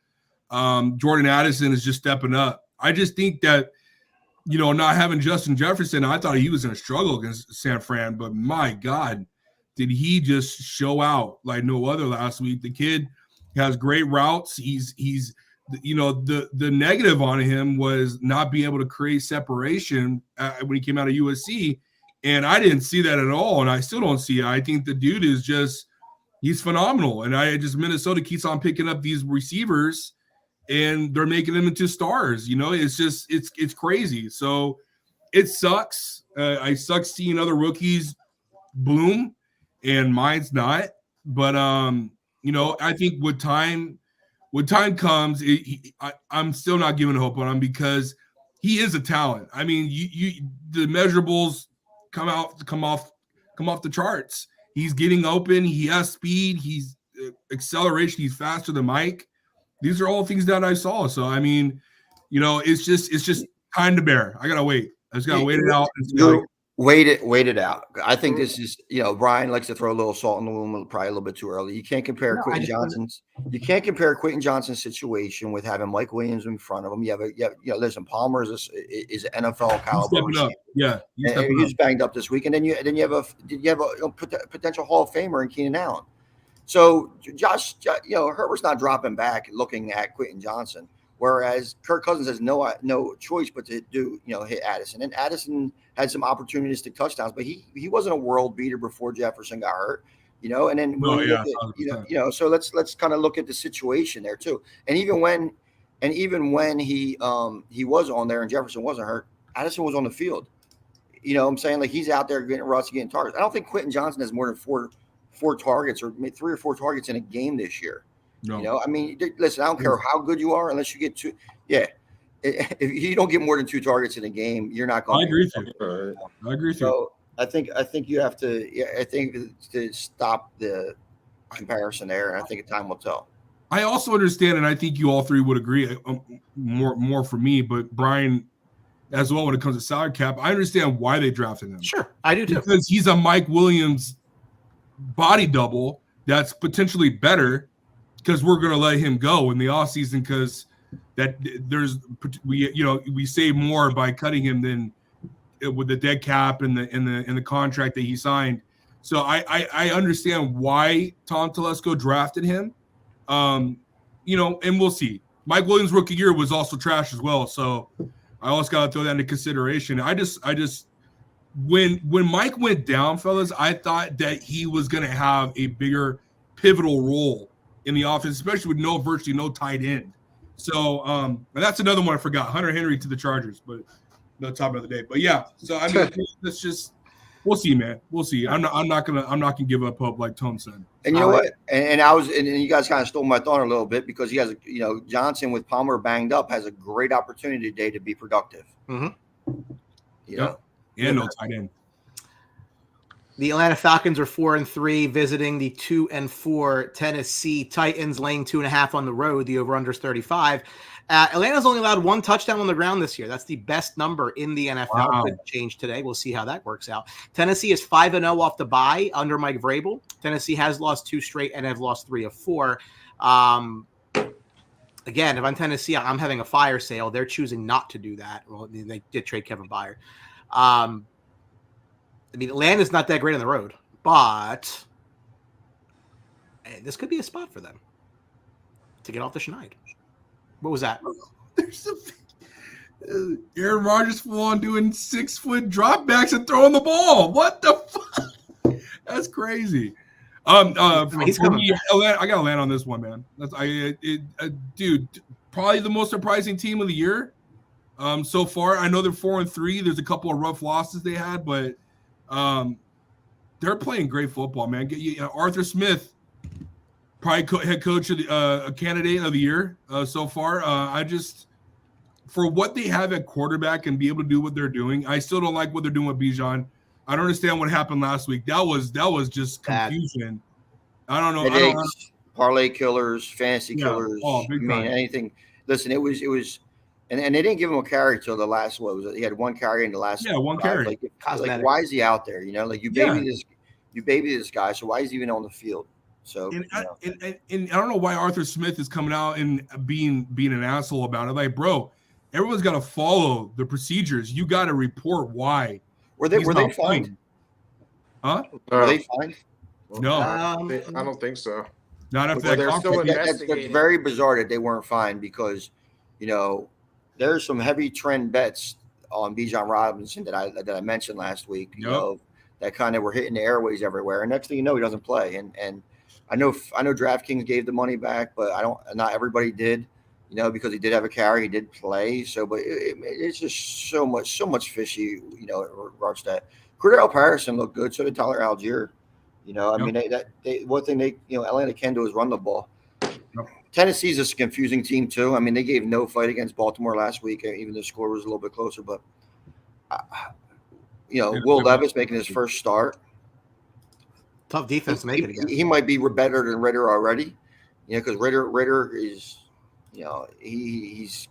Jordan Addison is just stepping up. I just think that, not having Justin Jefferson, I thought he was going to struggle against San Fran, but my God, did he just show out like no other last week? The kid has great routes. He's the negative on him was not being able to create separation when he came out of USC. And I didn't see that at all. And I still don't see it. I think the dude is he's phenomenal. And Minnesota keeps on picking up these receivers and they're making them into stars. It's crazy. So it sucks. I suck seeing other rookies bloom and mine's not. But, I think when time comes, I'm still not giving hope on him because he is a talent. I mean, the measurables come off the charts. He's getting open. He has speed. He's acceleration. He's faster than Mike. These are all things that I saw. So I mean, it's just time to bear. I gotta wait. I just gotta wait it out. Wait it out. I think this is, Brian likes to throw a little salt in the wound, probably a little bit too early. You can't compare Quentin Johnson's situation with having Mike Williams in front of him. Listen, Palmer is an NFL caliber. Yeah, he's banged up this week, and then you have a potential Hall of Famer in Keenan Allen. So Herbert's not dropping back looking at Quentin Johnson. Whereas Kirk Cousins has no choice but to hit Addison. And Addison had some opportunistic touchdowns, but he wasn't a world beater before Jefferson got hurt, And then so let's kind of look at the situation there too. And even when he was on there and Jefferson wasn't hurt, Addison was on the field. I'm saying, like, he's out there getting rusty, getting targets. I don't think Quentin Johnson has more than four targets or maybe 3 or 4 targets in a game this year. No. I mean, listen, I don't care how good you are unless you get 2. Yeah. If you don't get more than 2 targets in a game, you're not going to. I agree with you. I agree with you. So I think you have to, to stop the comparison there. And I think time will tell. I also understand, and I think you all three would agree, more for me, but Brian as well when it comes to salary cap, I understand why they drafted him. Sure, I do too. Because he's a Mike Williams body double that's potentially better because we're going to let him go in the offseason because we save more by cutting him than with the dead cap and the contract that he signed. So I understand why Tom Telesco drafted him. And we'll see. Mike Williams' rookie year was also trash as well. So I always got to throw that into consideration. I just when Mike went down, fellas, I thought that he was going to have a bigger pivotal role in the offense, especially with virtually no tight end. So and that's another one I forgot. Hunter Henry to the Chargers, but no top of the day. But yeah, so I mean, let's just we'll see, man. We'll see. I'm not gonna give up hope like Tom said. And you know what? And you guys kind of stole my thought a little bit because he has Johnson with Palmer banged up has a great opportunity today to be productive. Mm-hmm. And no tight end. The Atlanta Falcons are 4-3, visiting the 2-4 Tennessee Titans, laying 2.5 on the road. The over/under is 35. Atlanta's only allowed one touchdown on the ground this year. That's the best number in the NFL. Wow. Could change today. We'll see how that works out. Tennessee is 5-0 off the bye under Mike Vrabel. Tennessee has lost 2 straight and have lost 3 of 4. Again, if I'm Tennessee, I'm having a fire sale. They're choosing not to do that. Well, they did trade Kevin Byard. Atlanta's not that great on the road, but this could be a spot for them to get off the schneid. What was that? There's Aaron Rodgers full on doing 6-foot dropbacks and throwing the ball. What the fuck? That's crazy. He's coming. I gotta land on this one, man. Dude, probably the most surprising team of the year. So far, I know they're 4-3. There's a couple of rough losses they had, but they're playing great football, man. Arthur Smith, probably head coach of the candidate of the year so far. For what they have at quarterback and be able to do what they're doing, I still don't like what they're doing with Bijan. I don't understand what happened last week. That was just confusion. I don't know. Headaches, parlay killers, fantasy killers. Oh, big time. Anything. Listen, it was. And they didn't give him a carry till the last. What was it? He had one carry in the last. Yeah, one carry. Like, why is he out there? You baby this guy. So why is he even on the field? So and I don't know why Arthur Smith is coming out and being an asshole about it. Like, bro, everyone's got to follow the procedures. You got to report why. Were they fined? Huh? Were they fined? No, I don't think so. Not after they're still investigating. That's very bizarre that they weren't fined because, there's some heavy trend bets on Bijan Robinson that I mentioned last week. That kind of were hitting the airways everywhere. And next thing you know, he doesn't play. And I know DraftKings gave the money back, but not everybody did. Because he did have a carry, he did play. So, but it's just so much fishy. In regards to that. Cordell Patterson looked good. So did Tyler Algier. One thing Atlanta can do is run the ball. Yep. Tennessee's a confusing team too. I mean, they gave no fight against Baltimore last week, even the score was a little bit closer. But Will Levis making his first start. Tough defense to make it again. He might be better than Ritter already. Because Ritter is, he's,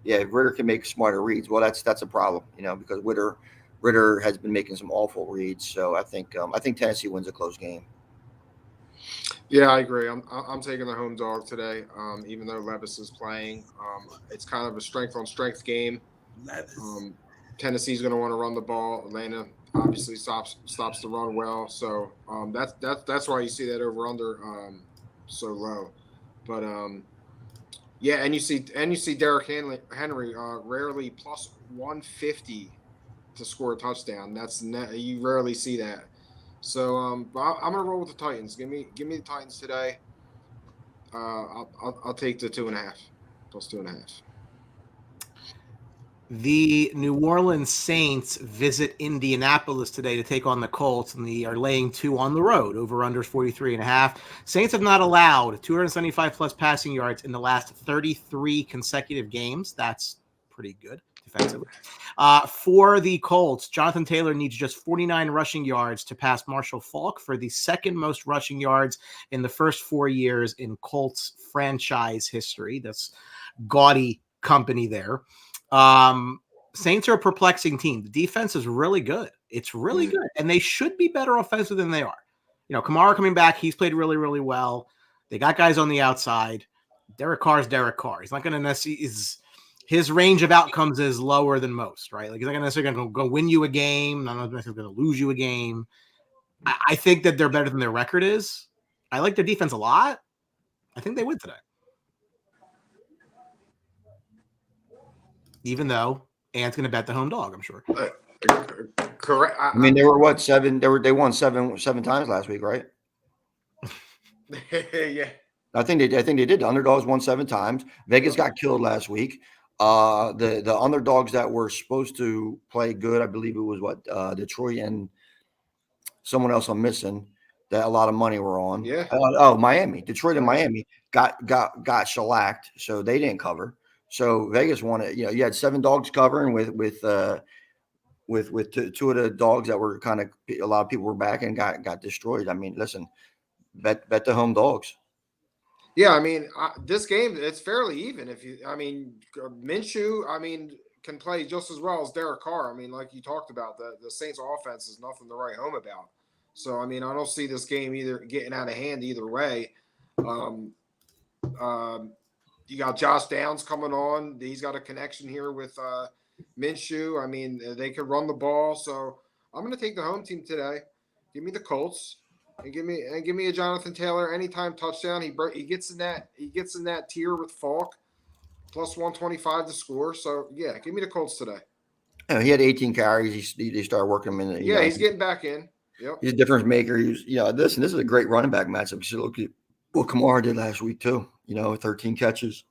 Ritter can make smarter reads. Well, that's a problem, because Ritter has been making some awful reads. So I think Tennessee wins a close game. Yeah, I agree. I'm taking the home dog today. Even though Levis is playing, it's kind of a strength on strength game. Tennessee's going to want to run the ball. Atlanta obviously stops the run well. So that's why you see that over under so low. But and you see Derrick Henry rarely plus 150 to score a touchdown. You rarely see that. So I'm gonna roll with the Titans. Give me the Titans today. I'll take the 2.5 plus 2.5. The New Orleans Saints visit Indianapolis today to take on the Colts, and they are laying 2 on the road. Over/under 43.5. Saints have not allowed 275 plus passing yards in the last 33 consecutive games. That's pretty good. defensively. For the Colts, Jonathan Taylor needs just 49 rushing yards to pass Marshall Faulk for the second most rushing yards in the first 4 years in Colts franchise history. That's gaudy company there. Saints are a perplexing team. The defense is really good. It's really good. And they should be better offensive than they are. Kamara coming back, he's played really, really well. They got guys on the outside. Derek Carr's Derek Carr. He's not going to necessarily his range of outcomes is lower than most, right? Like he's not necessarily going to go win you a game. Not necessarily going to lose you a game. I think that they're better than their record is. I like their defense a lot. I think they win today. Even though Ant's going to bet the home dog, I'm sure. Correct. I mean, they were what, 7? They won seven times last week, right? Yeah. I think they did. The underdogs won 7 times. Vegas got killed last week. The underdogs that were supposed to play good, I believe it was Detroit and someone else I'm missing that a lot of money were on. Yeah. Miami. Detroit and Miami got shellacked, so they didn't cover. So Vegas won it. You had 7 dogs covering with 2 of the dogs that were kind of a lot of people were back and got destroyed. I mean, listen, bet the home dogs. Yeah, I mean, this game, it's fairly even. Minshew, can play just as well as Derek Carr. I mean, like you talked about, the Saints offense is nothing to write home about. So, I mean, I don't see this game either getting out of hand either way. You got Josh Downs coming on. He's got a connection here with Minshew. I mean, they could run the ball. So I'm going to take the home team today. Give me the Colts. And give me a Jonathan Taylor anytime touchdown. He gets in that tier with Falk, plus 125 to score. So yeah, give me the Colts today. Yeah, he had 18 carries. They started working him in. He's getting back in. Yep. He's a difference maker. This is a great running back matchup. You look at what Kamara did last week too. 13 catches.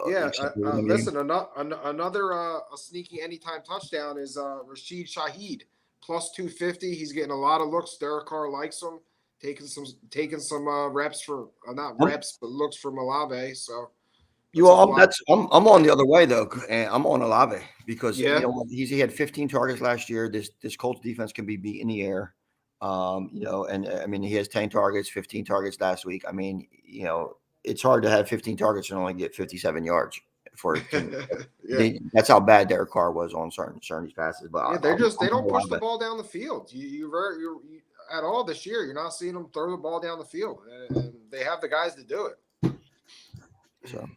Yeah. Listen, another a sneaky anytime touchdown is Rashid Shaheed, plus 250. He's getting a lot of looks. Derek Carr likes him. Taking some reps for not reps, but looks from Olave. So I'm on the other way though, and I'm on Olave because he had 15 targets last year. This Colts defense can be beat in the air, and I mean he has 10 targets, 15 targets last week. I mean, it's hard to have 15 targets and only get 57 yards for that's how bad Derek Carr was on certain passes. But they don't push the ball down the field. You at all this year. You're not seeing them throw the ball down the field, and they have the guys to do it. So,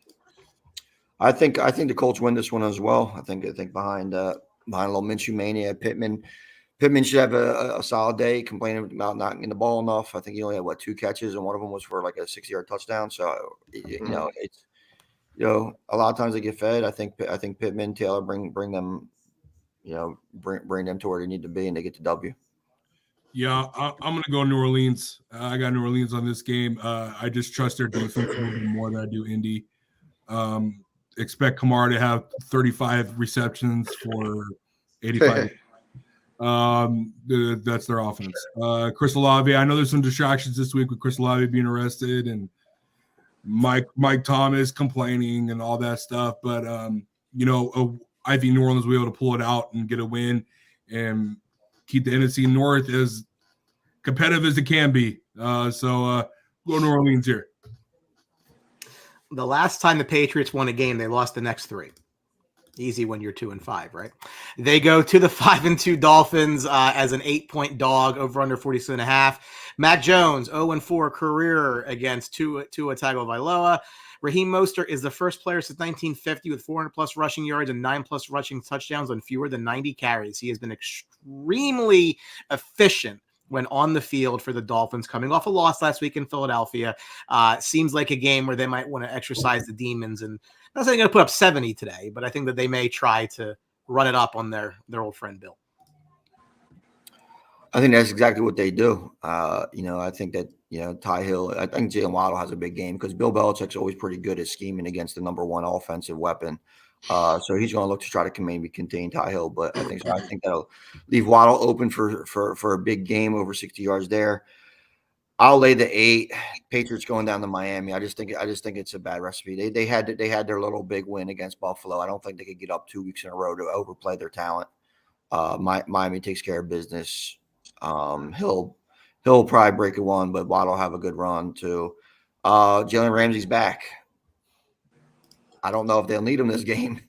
I think the Colts win this one as well. I think behind a little Minshew mania, Pittman should have a solid day. Complaining about not getting the ball enough. I think he only had 2 catches, and one of them was for like a 60-yard touchdown. So it's a lot of times they get fed. I think Pittman, Taylor bring them, bring them to where they need to be, and they get the W. Yeah, I'm going to go New Orleans. I got New Orleans on this game. I just trust their defense a little bit more than I do Indy. Expect Kamara to have 35 receptions for 85. That's their offense. Chris Olave, I know there's some distractions this week with Chris Olave being arrested and Mike Thomas complaining and all that stuff. But, I think New Orleans will be able to pull it out and get a win and keep the NFC North as competitive as it can be. So go New Orleans here. The last time the Patriots won a game, they lost the next 3. Easy when you're 2-5, right? They go to the 5-2 Dolphins as an 8-point dog over under 42.5. Matt Jones, 0-4 career against Tua Tagovailoa. Raheem Mostert is the first player since 1950 with 400-plus rushing yards and 9-plus rushing touchdowns on fewer than 90 carries. He has been extremely efficient when on the field for the Dolphins, coming off a loss last week in Philadelphia. Seems like a game where they might want to exercise the demons. And I'm not saying they're going to put up 70 today, but I think that they may try to run it up on their old friend Bill. I think that's exactly what they do. I think that, Ty Hill, I think Jalen Waddle has a big game because Bill Belichick's always pretty good at scheming against the number 1 offensive weapon. So he's going to look to try to maybe contain Ty Hill, but I think that'll leave Waddle open for a big game over 60 yards there. I'll lay the 8. Patriots going down to Miami. I just think it's a bad recipe. They had their little big win against Buffalo. I don't think they could get up 2 weeks in a row to overplay their talent. Miami takes care of business. He'll probably break a one, but Waddle have a good run too. Jalen Ramsey's back. I don't know if they'll need him this game.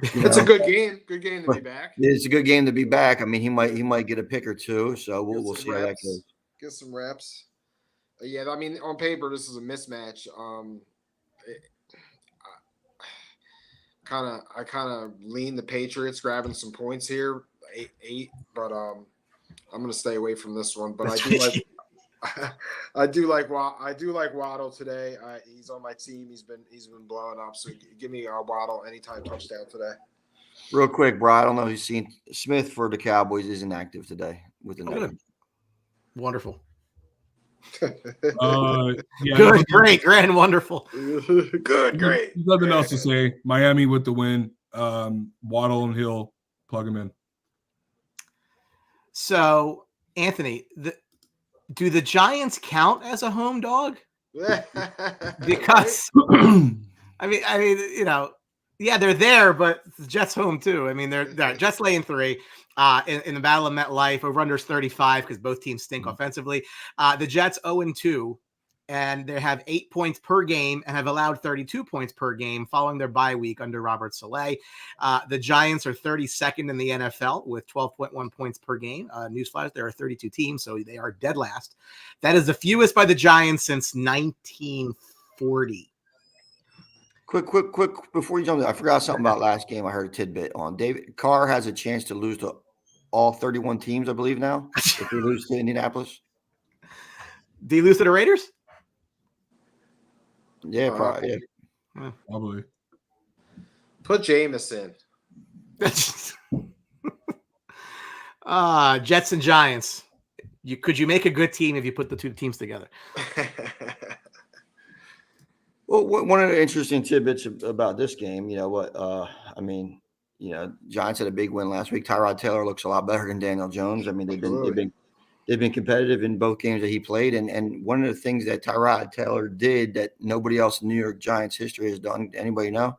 It's a good game. Good game to be back. It's a good game to be back. I mean, he might get a pick or two. So we'll see how that goes. Get some reps. Yeah, I mean, on paper, this is a mismatch. I kind of lean the Patriots grabbing some points here, 8, but I'm going to stay away from this one. But I do like Waddle today. He's on my team. He's been blowing up. So give me Waddle anytime touchdown today. Real quick, bro. I don't know if you've seen Smith for the Cowboys is inactive today with the Wonderful. Yeah, good, great, grand, wonderful. Good, great. Nothing else to say. Miami with the win. Waddle and Hill, plug him in. So, Anthony, do the Giants count as a home dog? Because I mean, yeah, they're there, but the Jets home too. I mean, they're Jets laying 3 in the Battle of MetLife. Over-under's 35 because both teams stink offensively. The Jets 0-2, and they have 8 points per game and have allowed 32 points per game following their bye week under Robert Saleh. The Giants are 32nd in the NFL with 12.1 points per game. Newsflash, there are 32 teams, so they are dead last. That is the fewest by the Giants since 1940. Quick, before you jump in, I forgot something about last game. I heard a tidbit on David Carr has a chance to lose to all 31 teams, I believe now, if he loses to Indianapolis. Do you lose to the Raiders? Yeah, probably. Yeah. Probably. Put Jameis in. Jets and Giants. Could you make a good team if you put the two teams together? Well, one of the interesting tidbits about this game, Giants had a big win last week. Tyrod Taylor looks a lot better than Daniel Jones. I mean, they've been competitive in both games that he played, and one of the things that Tyrod Taylor did that nobody else in New York Giants history has done. Anybody know?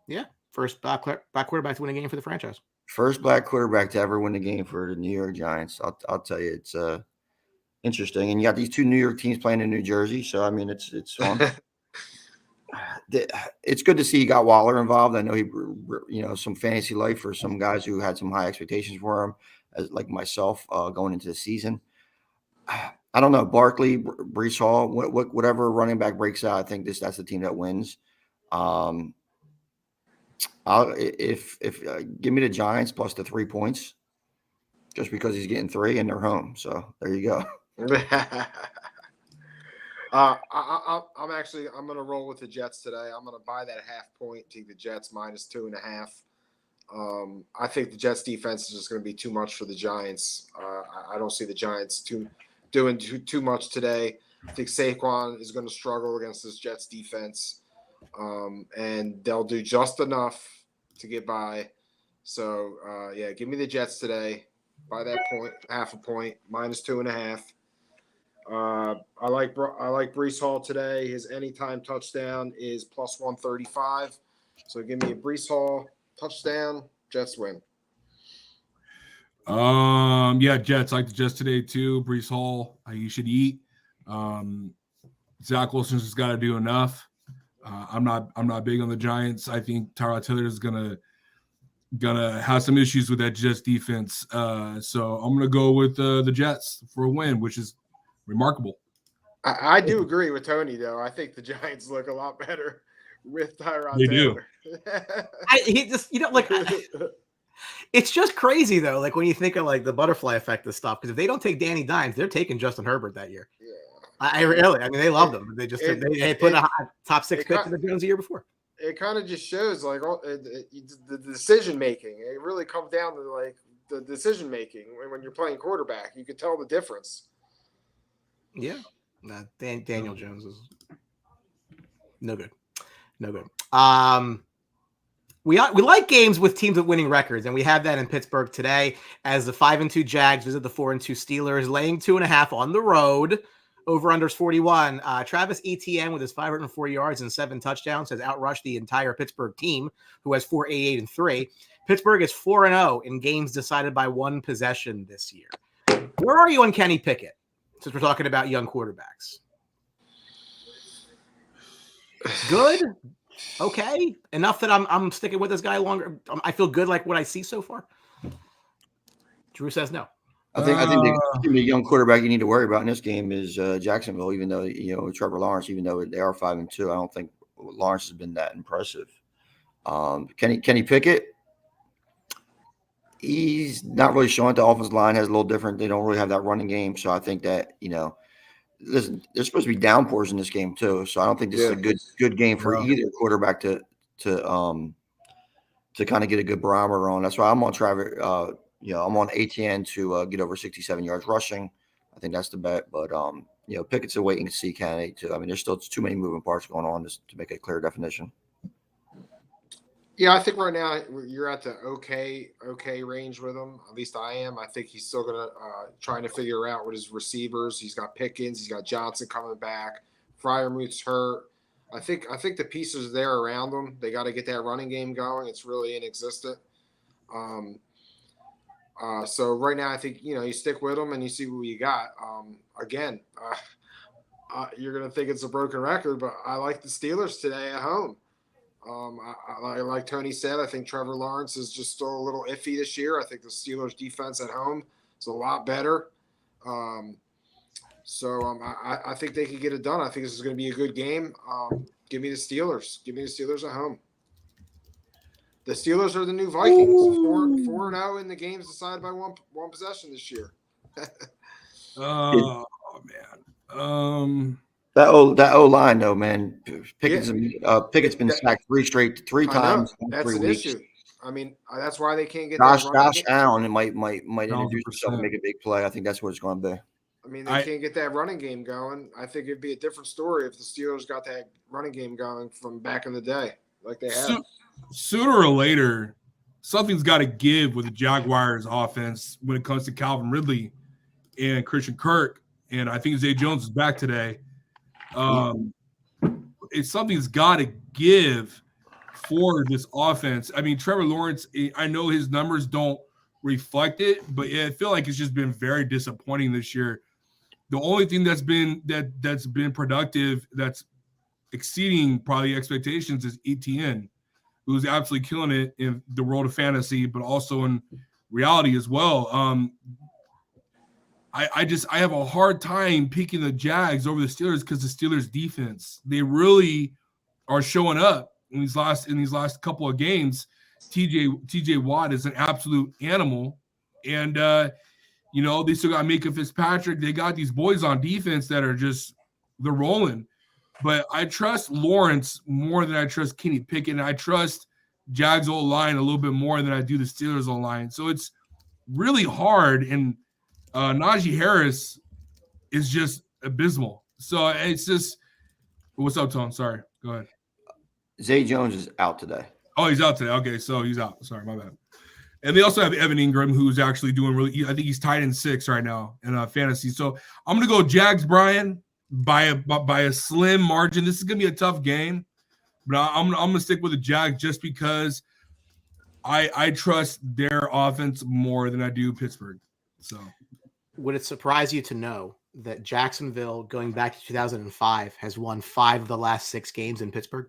Yeah, first black quarterback to win a game for the franchise. First black quarterback to ever win a game for the New York Giants. I'll tell you, it's interesting. And you got these two New York teams playing in New Jersey, so I mean, it's fun. It's good to see he got Waller involved. I know he, some fantasy life for some guys who had some high expectations for him, like myself, going into the season. I don't know, Barkley, Brees Hall, whatever running back breaks out. I think that's the team that wins. Give me the Giants plus the 3 points, just because he's getting 3 and they're home. So there you go. I'm going to roll with the Jets today. I'm going to buy that half point, take the Jets minus 2.5. I think the Jets defense is just going to be too much for the Giants. I don't see the Giants doing too much today. I think Saquon is going to struggle against this Jets defense, and they'll do just enough to get by. So, give me the Jets today. By that point, half a point, minus 2.5. I like Brees Hall today. His anytime touchdown is plus 135. So give me a Brees Hall touchdown. Jets win. Jets. I like the Jets today too. Brees Hall, you should eat. Zach Wilson's just got to do enough. I'm not big on the Giants. I think Tyrod Taylor is gonna have some issues with that Jets defense. So I'm gonna go with the Jets for a win, which is remarkable. I do agree with Tony, though. I think the Giants look a lot better with Tyrod Taylor. It's just crazy, though, like when you think of like the butterfly effect of stuff, because if they don't take Danny Dimes, they're taking Justin Herbert that year. Yeah. They love them. They just they put a top 6 pick in the Jones the year before. It kind of just shows like the decision making. It really comes down to like the decision making when you're playing quarterback. You can tell the difference. Yeah, Daniel Jones is no good. We like games with teams with winning records, and we have that in Pittsburgh today as the 5-2 Jags visit the 4-2 Steelers, laying 2.5 on the road Over-unders 41. Travis Etienne with his 504 yards and 7 touchdowns has outrushed the entire Pittsburgh team, who has 488-3. Pittsburgh is 4-0 in games decided by one possession this year. Where are you on Kenny Pickett, since we're talking about young quarterbacks? Good? Okay. Enough that I'm sticking with this guy longer. I feel good like what I see so far. Drew says no. I think the young quarterback you need to worry about in this game is Jacksonville. Even though Trevor Lawrence, even though they are 5-2, I don't think Lawrence has been that impressive. Kenny Pickett, he's not really showing. The offensive line has a little different. They don't really have that running game, so I think that listen, there's supposed to be downpours in this game too. So I don't think this is a good game for either quarterback to kind of get a good barometer on. That's why I'm on Travis. I'm on ATN to get over 67 yards rushing. I think that's the bet. But Pickett's a waiting to see candidate too. I mean, there's still too many moving parts going on to make a clear definition. Yeah, I think right now you're at the okay range with him. At least I am. I think he's still gonna trying to figure out what his receivers. He's got Pickens. He's got Johnson coming back. Freiermuth's hurt. I think the pieces are there around him. They got to get that running game going. It's really inexistent. So right now I think you stick with him and you see what you got. Again, you're gonna think it's a broken record, but I like the Steelers today at home. Like Tony said, I think Trevor Lawrence is just still a little iffy this year. I think the Steelers defense at home is a lot better. I think they can get it done. I think this is going to be a good game. Give me the Steelers. Give me the Steelers at home. The Steelers are the new Vikings. 4-0 in the games decided by one possession this year. Oh man. That O line though, man. Pickett's been sacked three times in that's 3 an weeks. issue. I mean, that's why they can't get Josh Allen might introduce 100%. himself and make a big play. I think that's what it's going to be. I mean, they can't get that running game going. I think it'd be a different story if the Steelers got that running game going from back in the day, like they have. Sooner or later, something's got to give with the Jaguars' offense when it comes to Calvin Ridley and Christian Kirk. And I think Zay Jones is back today. Something's got to give for this offense. I mean, Trevor Lawrence, I know his numbers don't reflect it, but I feel like it's just been very disappointing this year. The only thing that's been productive, that's exceeding probably expectations, is ETN, who's absolutely killing it in the world of fantasy, but also in reality as well. I have a hard time picking the Jags over the Steelers because the Steelers defense, they really are showing up in these last couple of games. TJ Watt is an absolute animal. And they still got Micah Fitzpatrick. They got these boys on defense that are they're rolling. But I trust Lawrence more than I trust Kenny Pickett, and I trust Jags' old line a little bit more than I do the Steelers' old line. So it's really hard, and Najee Harris is just abysmal. So it's just – what's up, Tone? Sorry. Go ahead. Zay Jones is out today. Oh, he's out today. Okay, so he's out. Sorry, my bad. And they also have Evan Ingram, who's actually doing really – I think he's tied in 6 right now in fantasy. So I'm going to go Jags, Brian, by a slim margin. This is going to be a tough game, but I'm going to stick with the Jags just because I trust their offense more than I do Pittsburgh. So – would it surprise you to know that Jacksonville, going back to 2005, has won 5 of the last 6 games in Pittsburgh?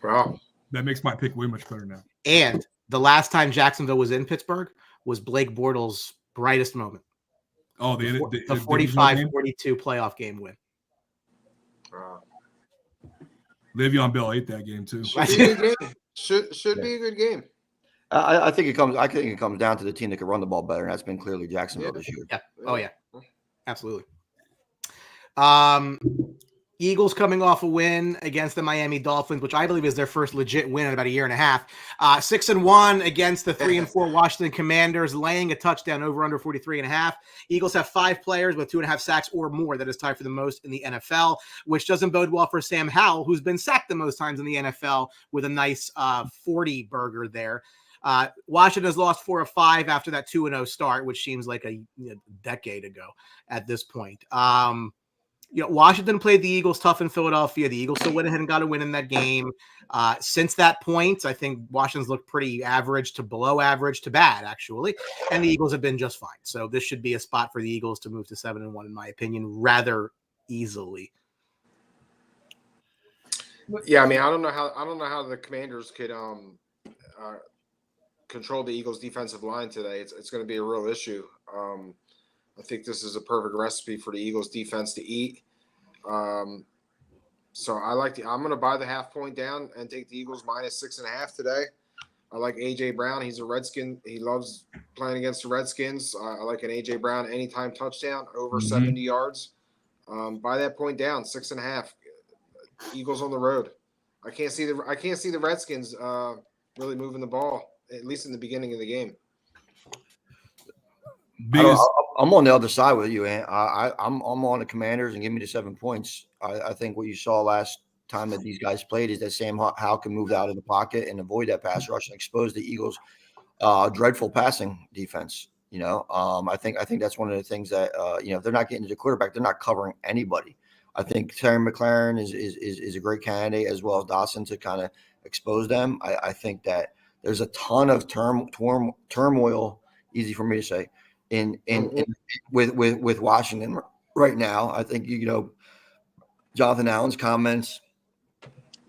Wow. That makes my pick way much better now. And the last time Jacksonville was in Pittsburgh was Blake Bortles' brightest moment. Oh, the 45-42 playoff game win. Le'Veon Bell ate that game too. Should be a good game. I think it comes down to the team that can run the ball better, and that's been clearly Jacksonville this year. Yeah. Oh yeah. Absolutely. Eagles coming off a win against the Miami Dolphins, which I believe is their first legit win in about a year and a half. 6-1 against the 3-4 Washington Commanders, laying a touchdown over under 43.5. Eagles have 5 players with 2.5 sacks or more. That is tied for the most in the NFL, which doesn't bode well for Sam Howell, who's been sacked the most times in the NFL with a nice 40 burger there. Washington has lost 4 of 5 after that 2-0 start, which seems like a decade ago at this point. Washington played the Eagles tough in Philadelphia. The Eagles still went ahead and got a win in that game. Since that point, I think Washington's looked pretty average to below average to bad, actually. And the Eagles have been just fine. So this should be a spot for the Eagles to move to 7-1, in my opinion, rather easily. Yeah, I mean, I don't know how the Commanders could control the Eagles' defensive line today. It's going to be a real issue. I think this is a perfect recipe for the Eagles' defense to eat. So I'm going to buy the half point down and take the Eagles -6.5 today. I like A.J. Brown. He's a Redskin. He loves playing against the Redskins. I like an A.J. Brown anytime touchdown over 70 yards. Buy that point down, 6.5. Eagles on the road. I can't see the Redskins really moving the ball, at least in the beginning of the game. I'm on the other side with you, Ant. I'm on the Commanders and give me the 7 points. I think what you saw last time that these guys played is that Sam Howell can move out of the pocket and avoid that pass rush and expose the Eagles' dreadful passing defense. I think that's one of the things that if they're not getting to the quarterback, they're not covering anybody. I think Terry McLaurin is a great candidate, as well as Dawson, to kind of expose them. I think that there's a ton of turmoil, easy for me to say, with Washington right now. I think Jonathan Allen's comments,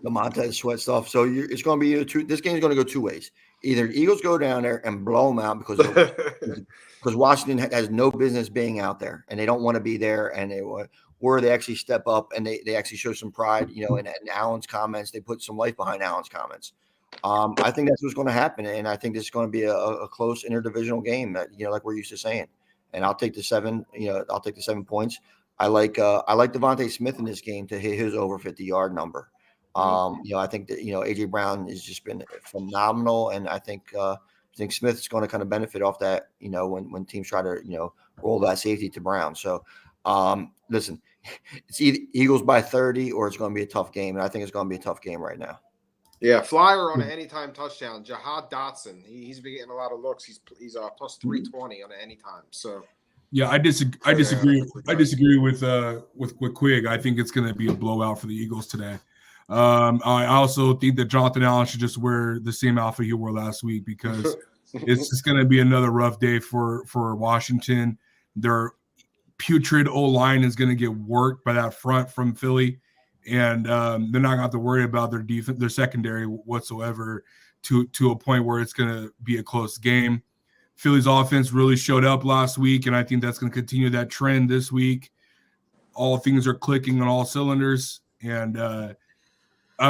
the Montez Sweat stuff. So it's going to be this game is going to go two ways. Either Eagles go down there and blow them out because Washington has no business being out there and they don't want to be there, and they actually step up and they actually show some pride. In Allen's comments, they put some life behind Allen's comments. I think that's what's going to happen, and I think this is going to be a close interdivisional game that like we're used to saying. And I'll take the 7. I'll take the 7 points. I like Devontae Smith in this game to hit his over 50-yard number. I think that AJ Brown has just been phenomenal, and I think Smith's going to kind of benefit off that. When teams try to roll that safety to Brown. So listen, it's either Eagles by 30 or it's going to be a tough game, and I think it's going to be a tough game right now. Yeah, flyer on an anytime touchdown. Jahad Dotson, he's been getting a lot of looks. He's plus 320 on an anytime. So yeah, I disagree. I disagree with Quig. I think it's going to be a blowout for the Eagles today. I also think that Jonathan Allen should just wear the same outfit he wore last week, because it's just going to be another rough day for Washington. Their putrid O-line is going to get worked by that front from Philly, and they're not going to have to worry about their defense, their secondary whatsoever, to a point where it's going to be a close game. Philly's offense really showed up last week, and I think that's going to continue that trend this week. All things are clicking on all cylinders, and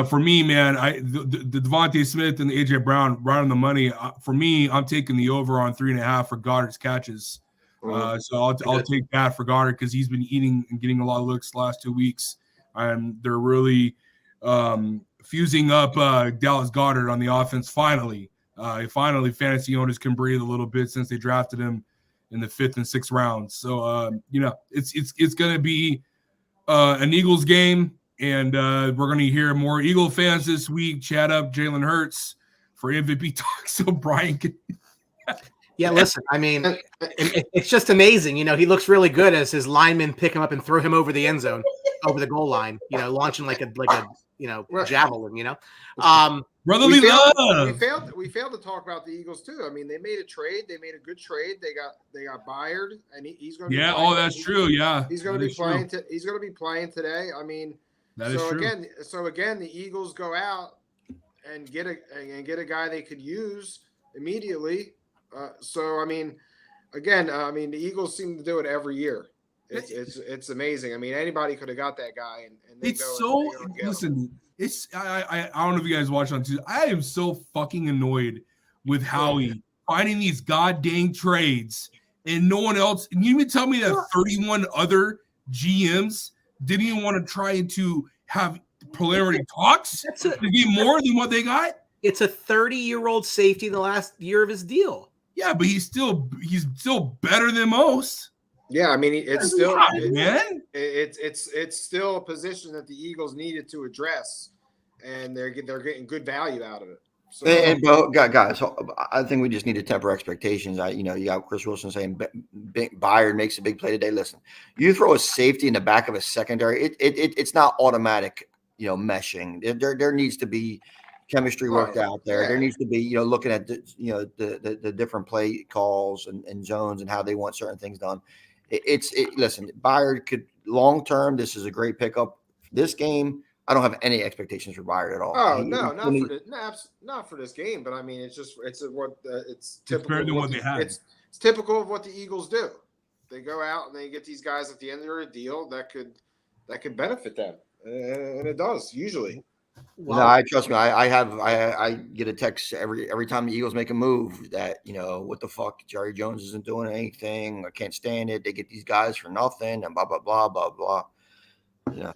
for me, man, the Devontae Smith and the AJ Brown right on the money. For me, I'm taking the over on 3.5 for Goddard's catches. So I'll take that for Goddard, because he's been eating and getting a lot of looks the last 2 weeks. And they're really fusing up Dallas Goedert on the offense. Finally, fantasy owners can breathe a little bit since they drafted him in the 5th and 6th rounds. So it's going to be an Eagles game. And we're going to hear more Eagle fans this week chat up Jalen Hurts for MVP talk. So Brian can. Yeah, listen, I mean, it's just amazing. He looks really good as his linemen pick him up and throw him over the end zone, over the goal line, launching like a javelin, Brotherly love. We failed to talk about the Eagles too. I mean, they made a trade. They made a good trade. They got Byard, and he's going to be playing. That's true. Yeah. He's going to be playing he's going to be playing today. I mean, So again, the Eagles go out and get a guy they could use immediately. So I mean, the Eagles seem to do it every year. It's amazing. I mean, anybody could have got that guy, and they listen. It's I don't know if you guys watch on Tuesday. I am so fucking annoyed with Howie finding these goddamn trades and no one else. And you even tell me that 31 other GMs didn't even want to try to have preliminary talks to get more than what they got. It's a 30-year-old safety in the last year of his deal. Yeah, but he's still better than most. Yeah, I mean, it's still man. It's still a position that the Eagles needed to address, and they're getting good value out of it. So, Guys, I think we just need to temper expectations. You got Chris Wilson saying Byard makes a big play today. Listen, you throw a safety in the back of a secondary, it's not automatic, meshing. There needs to be chemistry worked out there. Yeah. There needs to be, looking at the different play calls and zones and how they want certain things done. Listen, Byard could long term. This is a great pickup. This game, I don't have any expectations for Byard at all. Oh no, not for this game. But I mean, it's typical. Better than what they had. It's typical of what the Eagles do. They go out and they get these guys at the end of their deal that could benefit them, and it does usually. Well, I trust me. I get a text every time the Eagles make a move that what the fuck, Jerry Jones isn't doing anything. I can't stand it. They get these guys for nothing and blah blah blah blah blah. Yeah.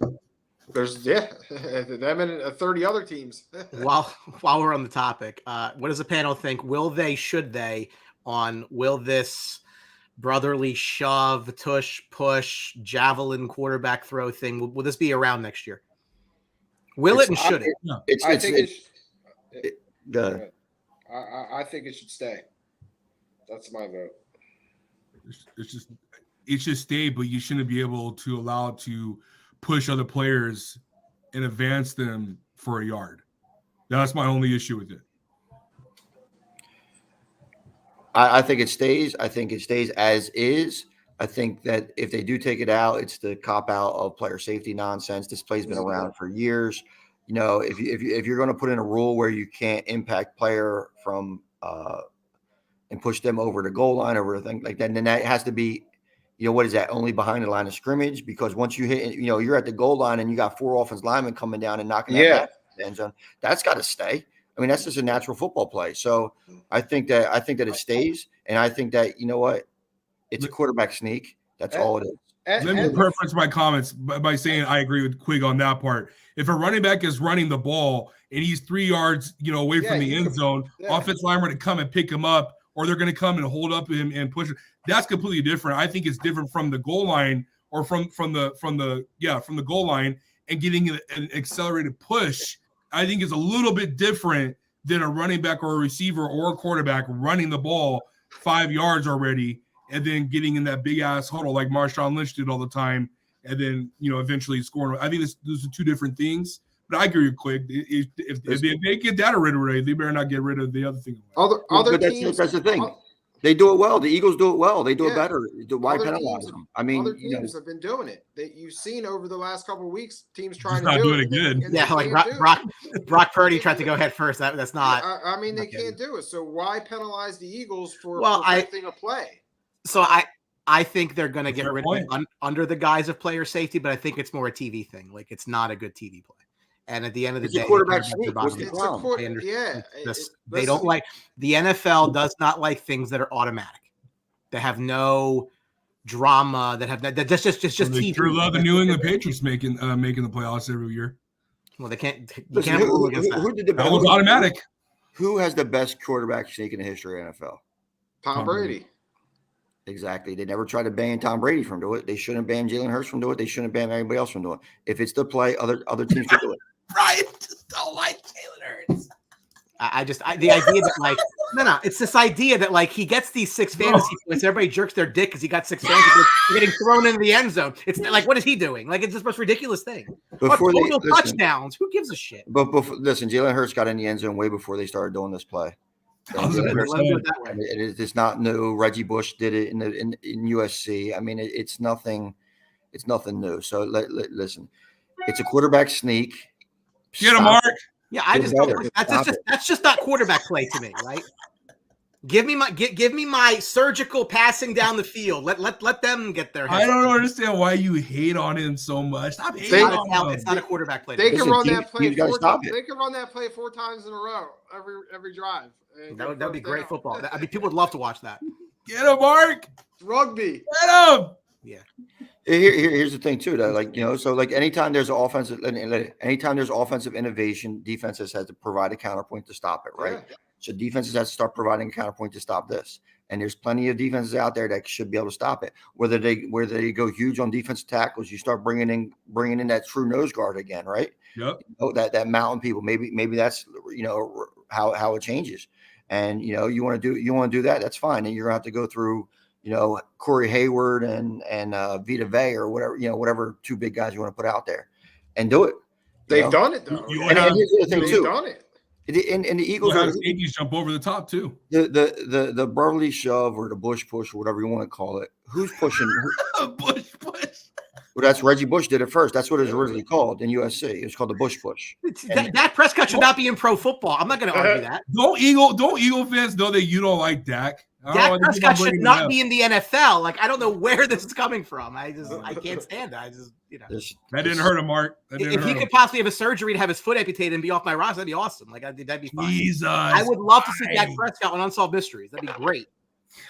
There's them and 30 other teams. While we're on the topic, what does the panel think? Will this brotherly shove, tush, push, javelin quarterback throw thing? Will this be around next year? Will it and should it? I think it should stay. That's my vote. It should stay, but you shouldn't be able to allow it to push other players and advance them for a yard. That's my only issue with it. I think it stays. I think it stays as is. I think that if they do take it out, it's the cop out of player safety nonsense. This play's been around for years. If you're going to put in a rule where you can't impact player from and push them over the goal line or anything like that, then that has to be, what is that? Only behind the line of scrimmage, because once you hit, you're at the goal line and you got 4 offensive linemen coming down and knocking that back in the end zone. That's got to stay. I mean, that's just a natural football play. So I think that it stays, and I think that it's a quarterback sneak. That's all it is. Let me preference my comments by saying I agree with Quig on that part. If a running back is running the ball and he's 3 yards, away from the end zone, offensive lineman to come and pick him up, or they're going to come and hold up him and push him. That's completely different. I think it's different from the goal line or from the goal line and getting an accelerated push. I think is a little bit different than a running back or a receiver or a quarterback running the ball 5 yards already and then getting in that big ass huddle like Marshawn Lynch did all the time, and then eventually scoring. I think those are 2 different things. But I agree with Quig. If they get that rid of it, they better not get rid of the other thing. Other teams, that's the thing. They do it well. The Eagles do it well. They do it better. Why penalize them? I mean, other teams have been doing it. You've seen over the last couple of weeks, teams trying to not do doing it. it good. Yeah, like Brock Purdy tried to go head first. That's not. I mean, they can't do it. So why penalize the Eagles for perfecting a play? So I think they're going to get rid of it under the guise of player safety, but I think it's more a TV thing. Like, it's not a good TV play. And at the end of the day, quarterback sneak. They don't like, the NFL does not like things that are automatic. They have no drama. That's just TV. Sure love the New England Patriots making the playoffs every year. Well, they can't. You can't rule against that. That was automatic. Who has the best quarterback sneak in the history of NFL? Tom Brady. Exactly. They never tried to ban Tom Brady from doing it. They shouldn't ban Jalen Hurts from doing it. They shouldn't ban anybody else from doing it. If it's the play, other teams should do it. Brian just don't like Jalen Hurts. The idea that it's this idea that he gets these 6 fantasy points. Everybody jerks their dick because he got 6 fantasy points. They're getting thrown into the end zone. It's like, what is he doing? Like, it's the most ridiculous thing. Total touchdowns. Who gives a shit? But listen, Jalen Hurts got in the end zone way before they started doing this play. It's not new. Reggie Bush did it in USC. I mean, it's nothing. It's nothing new. So listen, it's a quarterback sneak. Get him, Mark. Yeah, I just don't. That's just not quarterback play to me, right? Give me my surgical passing down the field. Let them get their. I don't understand why you hate on him so much. Stop hating on him. It's not a quarterback play. They can run that play 4 times. They can run that play 4 times in a row every drive. That would be great football. I mean, people would love to watch that. Get him, Mark. It's rugby. Get him. Yeah. Here's the thing too, that so anytime there's offensive innovation, defenses has to provide a counterpoint to stop it, right? Yeah. So defenses have to start providing a counterpoint to stop this. And there's plenty of defenses out there that should be able to stop it. Whether they go huge on defensive tackles, you start bringing in that true nose guard again, right? Yep. That mountain people. Maybe that's how it changes. And you want to do that, that's fine. And you're gonna have to go through Corey Hayward and Vita Vea or whatever two big guys you want to put out there, and do it. They've done it though. And here's the thing too. Done it. And the Eagles have safeties jump over the top too. The Burley shove or the Bush push or whatever you want to call it. Who's pushing? Bush push. Well, that's Reggie Bush did it first. That's what it was originally called in USC. It was called the Bush push. Dak Prescott should not be in pro football. I'm not going to argue that. Don't Eagle fans know that you don't like Dak? Dak Prescott should not be in the NFL. Like, I don't know where this is coming from. I can't stand it. That didn't hurt him, Mark. If he could possibly have a surgery to have his foot amputated and be off my roster, that'd be awesome. Like, that'd be fine. Jesus, I would love to see Dak Prescott on Unsolved Mysteries. That'd be great.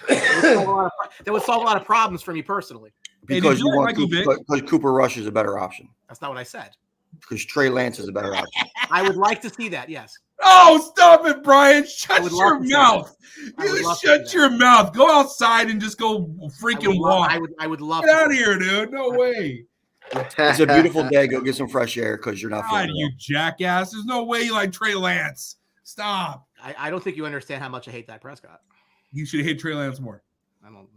That would solve a lot of problems for me personally. Because because Cooper Rush is a better option. That's not what I said. Because Trey Lance is a better option. I would like to see that, yes. Oh, stop it, Brian. Shut your mouth. You shut your mouth. Go outside and just go freaking walk. I would love Get out of here, dude. No way. It's a beautiful day. Go get some fresh air because you're not feeling you jackass. There's no way you like Trey Lance. Stop. I don't think you understand how much I hate Dak Prescott. You should hate Trey Lance more. I don't know.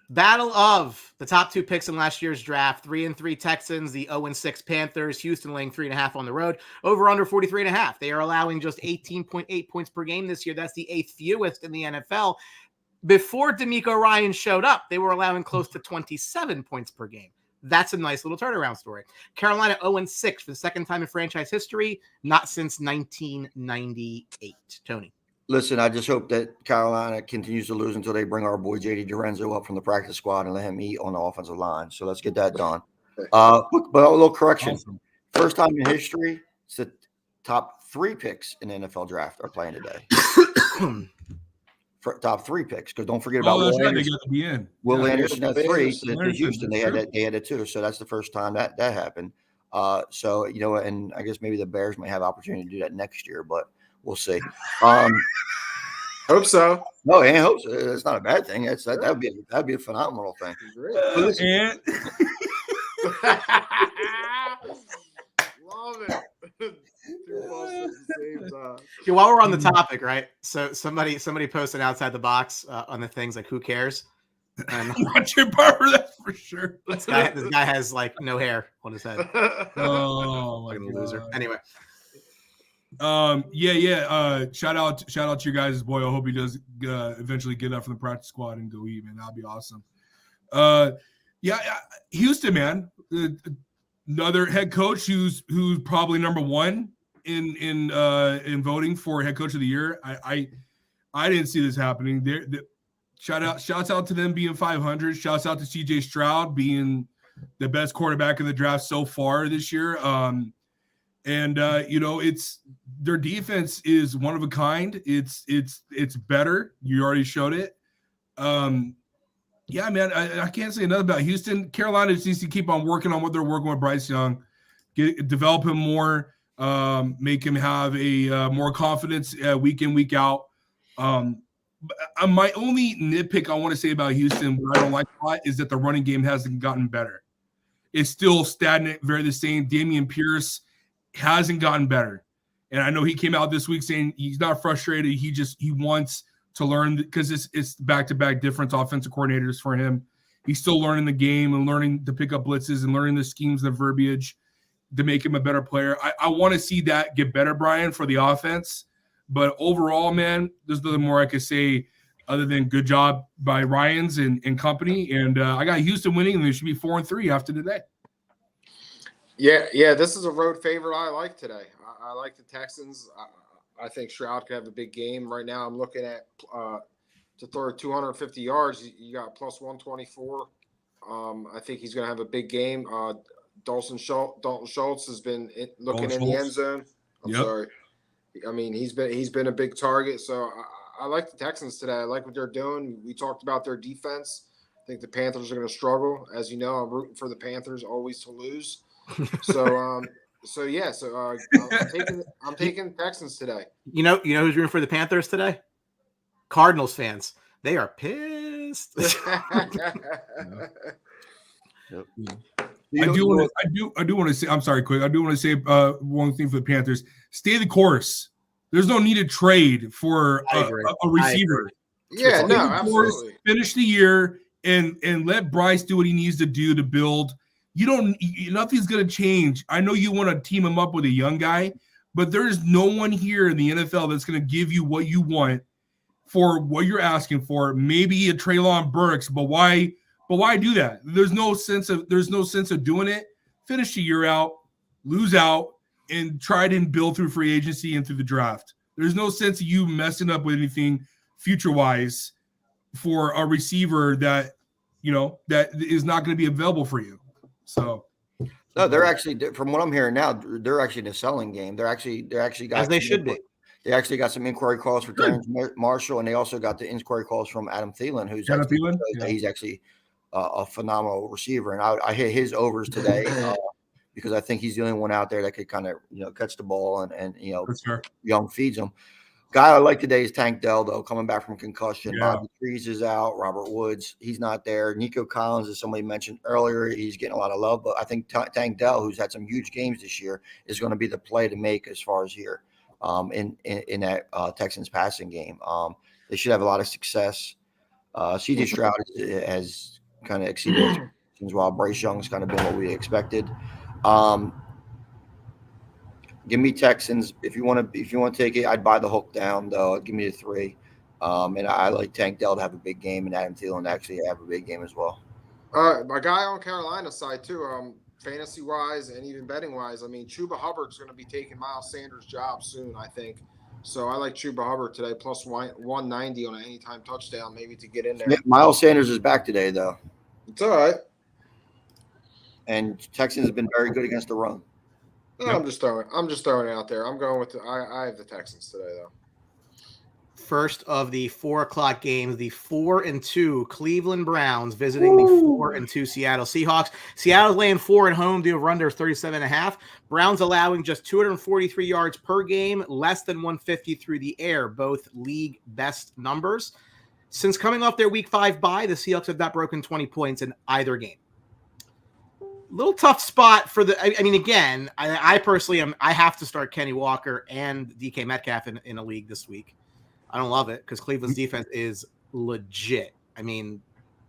Battle of the top two picks in last year's draft. 3-3 Texans, the 0-6 Panthers. Houston laying 3.5 on the road. Over under 43.5. They are allowing just 18.8 points per game this year. That's the 8th fewest in the NFL. Before DeMeco Ryans showed up, they were allowing close to 27 points per game. That's a nice little turnaround story. Carolina 0-6 for the second time in franchise history, not since 1998. Tony. Listen, I just hope that Carolina continues to lose until they bring our boy J.D. Dorenzo up from the practice squad and let him eat on the offensive line. So let's get that done. But a little correction. Awesome. First time in history, it's the top 3 picks in the NFL draft are playing today. Top 3 picks, because don't forget about Will Anderson. Will Anderson had 3 to Houston. They had it too. So that's the first time that happened. So and I guess maybe the Bears might have opportunity to do that next year, but we'll see. Hope so. No, I hope so. It's not a bad thing. That'd be a phenomenal thing. Love it. While we're on the topic, right? So somebody posted outside the box on the things like, who cares? And watch your barber, that's for sure. This guy has like no hair on his head. Oh, my loser. Anyway. Shout out to your guys' boy. I hope he does eventually get up from the practice squad and go eat, man. That'll be awesome. Houston, man. Another head coach who's probably number 1 in voting for head coach of the year. I didn't see this happening. Shouts out to them being 500. Shouts out to CJ Stroud being the best quarterback in the draft so far this year. It's their defense is one of a kind. It's better. You already showed it. Man, I can't say enough about Houston. Carolina just needs to keep on working on what they're working with Bryce Young, develop him more, make him have a more confidence week in, week out. My only nitpick I want to say about Houston, what I don't like a lot, is that the running game hasn't gotten better. It's still stagnant, very the same. Dameon Pierce hasn't gotten better. And I know he came out this week saying he's not frustrated. He wants to learn because it's back-to-back different offensive coordinators for him. He's still learning the game and learning to pick up blitzes and learning the schemes, the verbiage to make him a better player. I want to see that get better, Brian, for the offense. But overall, man, there's nothing more I could say other than good job by Ryans and company. And I got Houston winning, and they should be 4-3 after today. Yeah, this is a road favorite I like today. I like the Texans. I think Stroud could have a big game. Right now I'm looking at to throw 250 yards. You got plus 124. I think he's going to have a big game. Dalton Schultz has been looking in the end zone. I'm sorry. I mean, he's been a big target. So I like the Texans today. I like what they're doing. We talked about their defense. I think the Panthers are going to struggle. As you know, I'm rooting for the Panthers always to lose. I'm taking Texans today. You know who's rooting for the Panthers today? Cardinals fans. They are pissed. I do want to say. I'm sorry, quick. I do want to say one thing for the Panthers. Stay the course. There's no need to trade for a receiver. Yeah, no, absolutely. Finish the year and let Bryce do what he needs to do to build. Nothing's going to change. I know you want to team him up with a young guy, but there's no one here in the NFL that's going to give you what you want for what you're asking for. Maybe a Treylon Burks, but why do that? There's no sense of doing it. Finish the year out, lose out, and try to build through free agency and through the draft. There's no sense of you messing up with anything future-wise for a receiver that is not going to be available for you. So no, they're actually, from what I'm hearing now, they're actually in a selling game. They're actually got, as they should be. They actually got some inquiry calls for Terrence Marshall, and they also got the inquiry calls from Adam Thielen, who's he's actually a phenomenal receiver. And I hit his overs today because I think he's the only one out there that could kind of catch the ball and Young feeds him. Guy I like today is Tank Dell, though, coming back from concussion. Yeah. Bobby Trees is out. Robert Woods, he's not there. Nico Collins, as somebody mentioned earlier, he's getting a lot of love. But I think Tank Dell, who's had some huge games this year, is going to be the play to make as far as here in that Texans passing game. They should have a lot of success. C.J. Stroud has kind of exceeded expectations, while Bryce Young's kind of been what we expected. Give me Texans if you want to take it. I'd buy the hook down though. Give me the 3, and I like Tank Dell to have a big game and Adam Thielen to actually have a big game as well. My guy on Carolina's side too, fantasy wise and even betting wise. I mean, Chuba Hubbard's going to be taking Miles Sanders' job soon, I think. So I like Chuba Hubbard today, plus 190 on an anytime touchdown, maybe to get in there. Miles Sanders is back today though. It's all right. And Texans have been very good against the run. No, I'm just throwing it out there. I'm going with I have the Texans today though. First of the 4:00 games, the 4-2 Cleveland Browns visiting the 4-2 Seattle Seahawks. Seattle's laying 4 at home due to run under 37.5. Browns allowing just 243 yards per game, less than 150 through the air, both league best numbers. Since coming off their Week 5 bye, the Seahawks have not broken 20 points in either game. Little tough spot for again, I personally I have to start Kenny Walker and DK Metcalf in a league this week. I don't love it because Cleveland's defense is legit. I mean,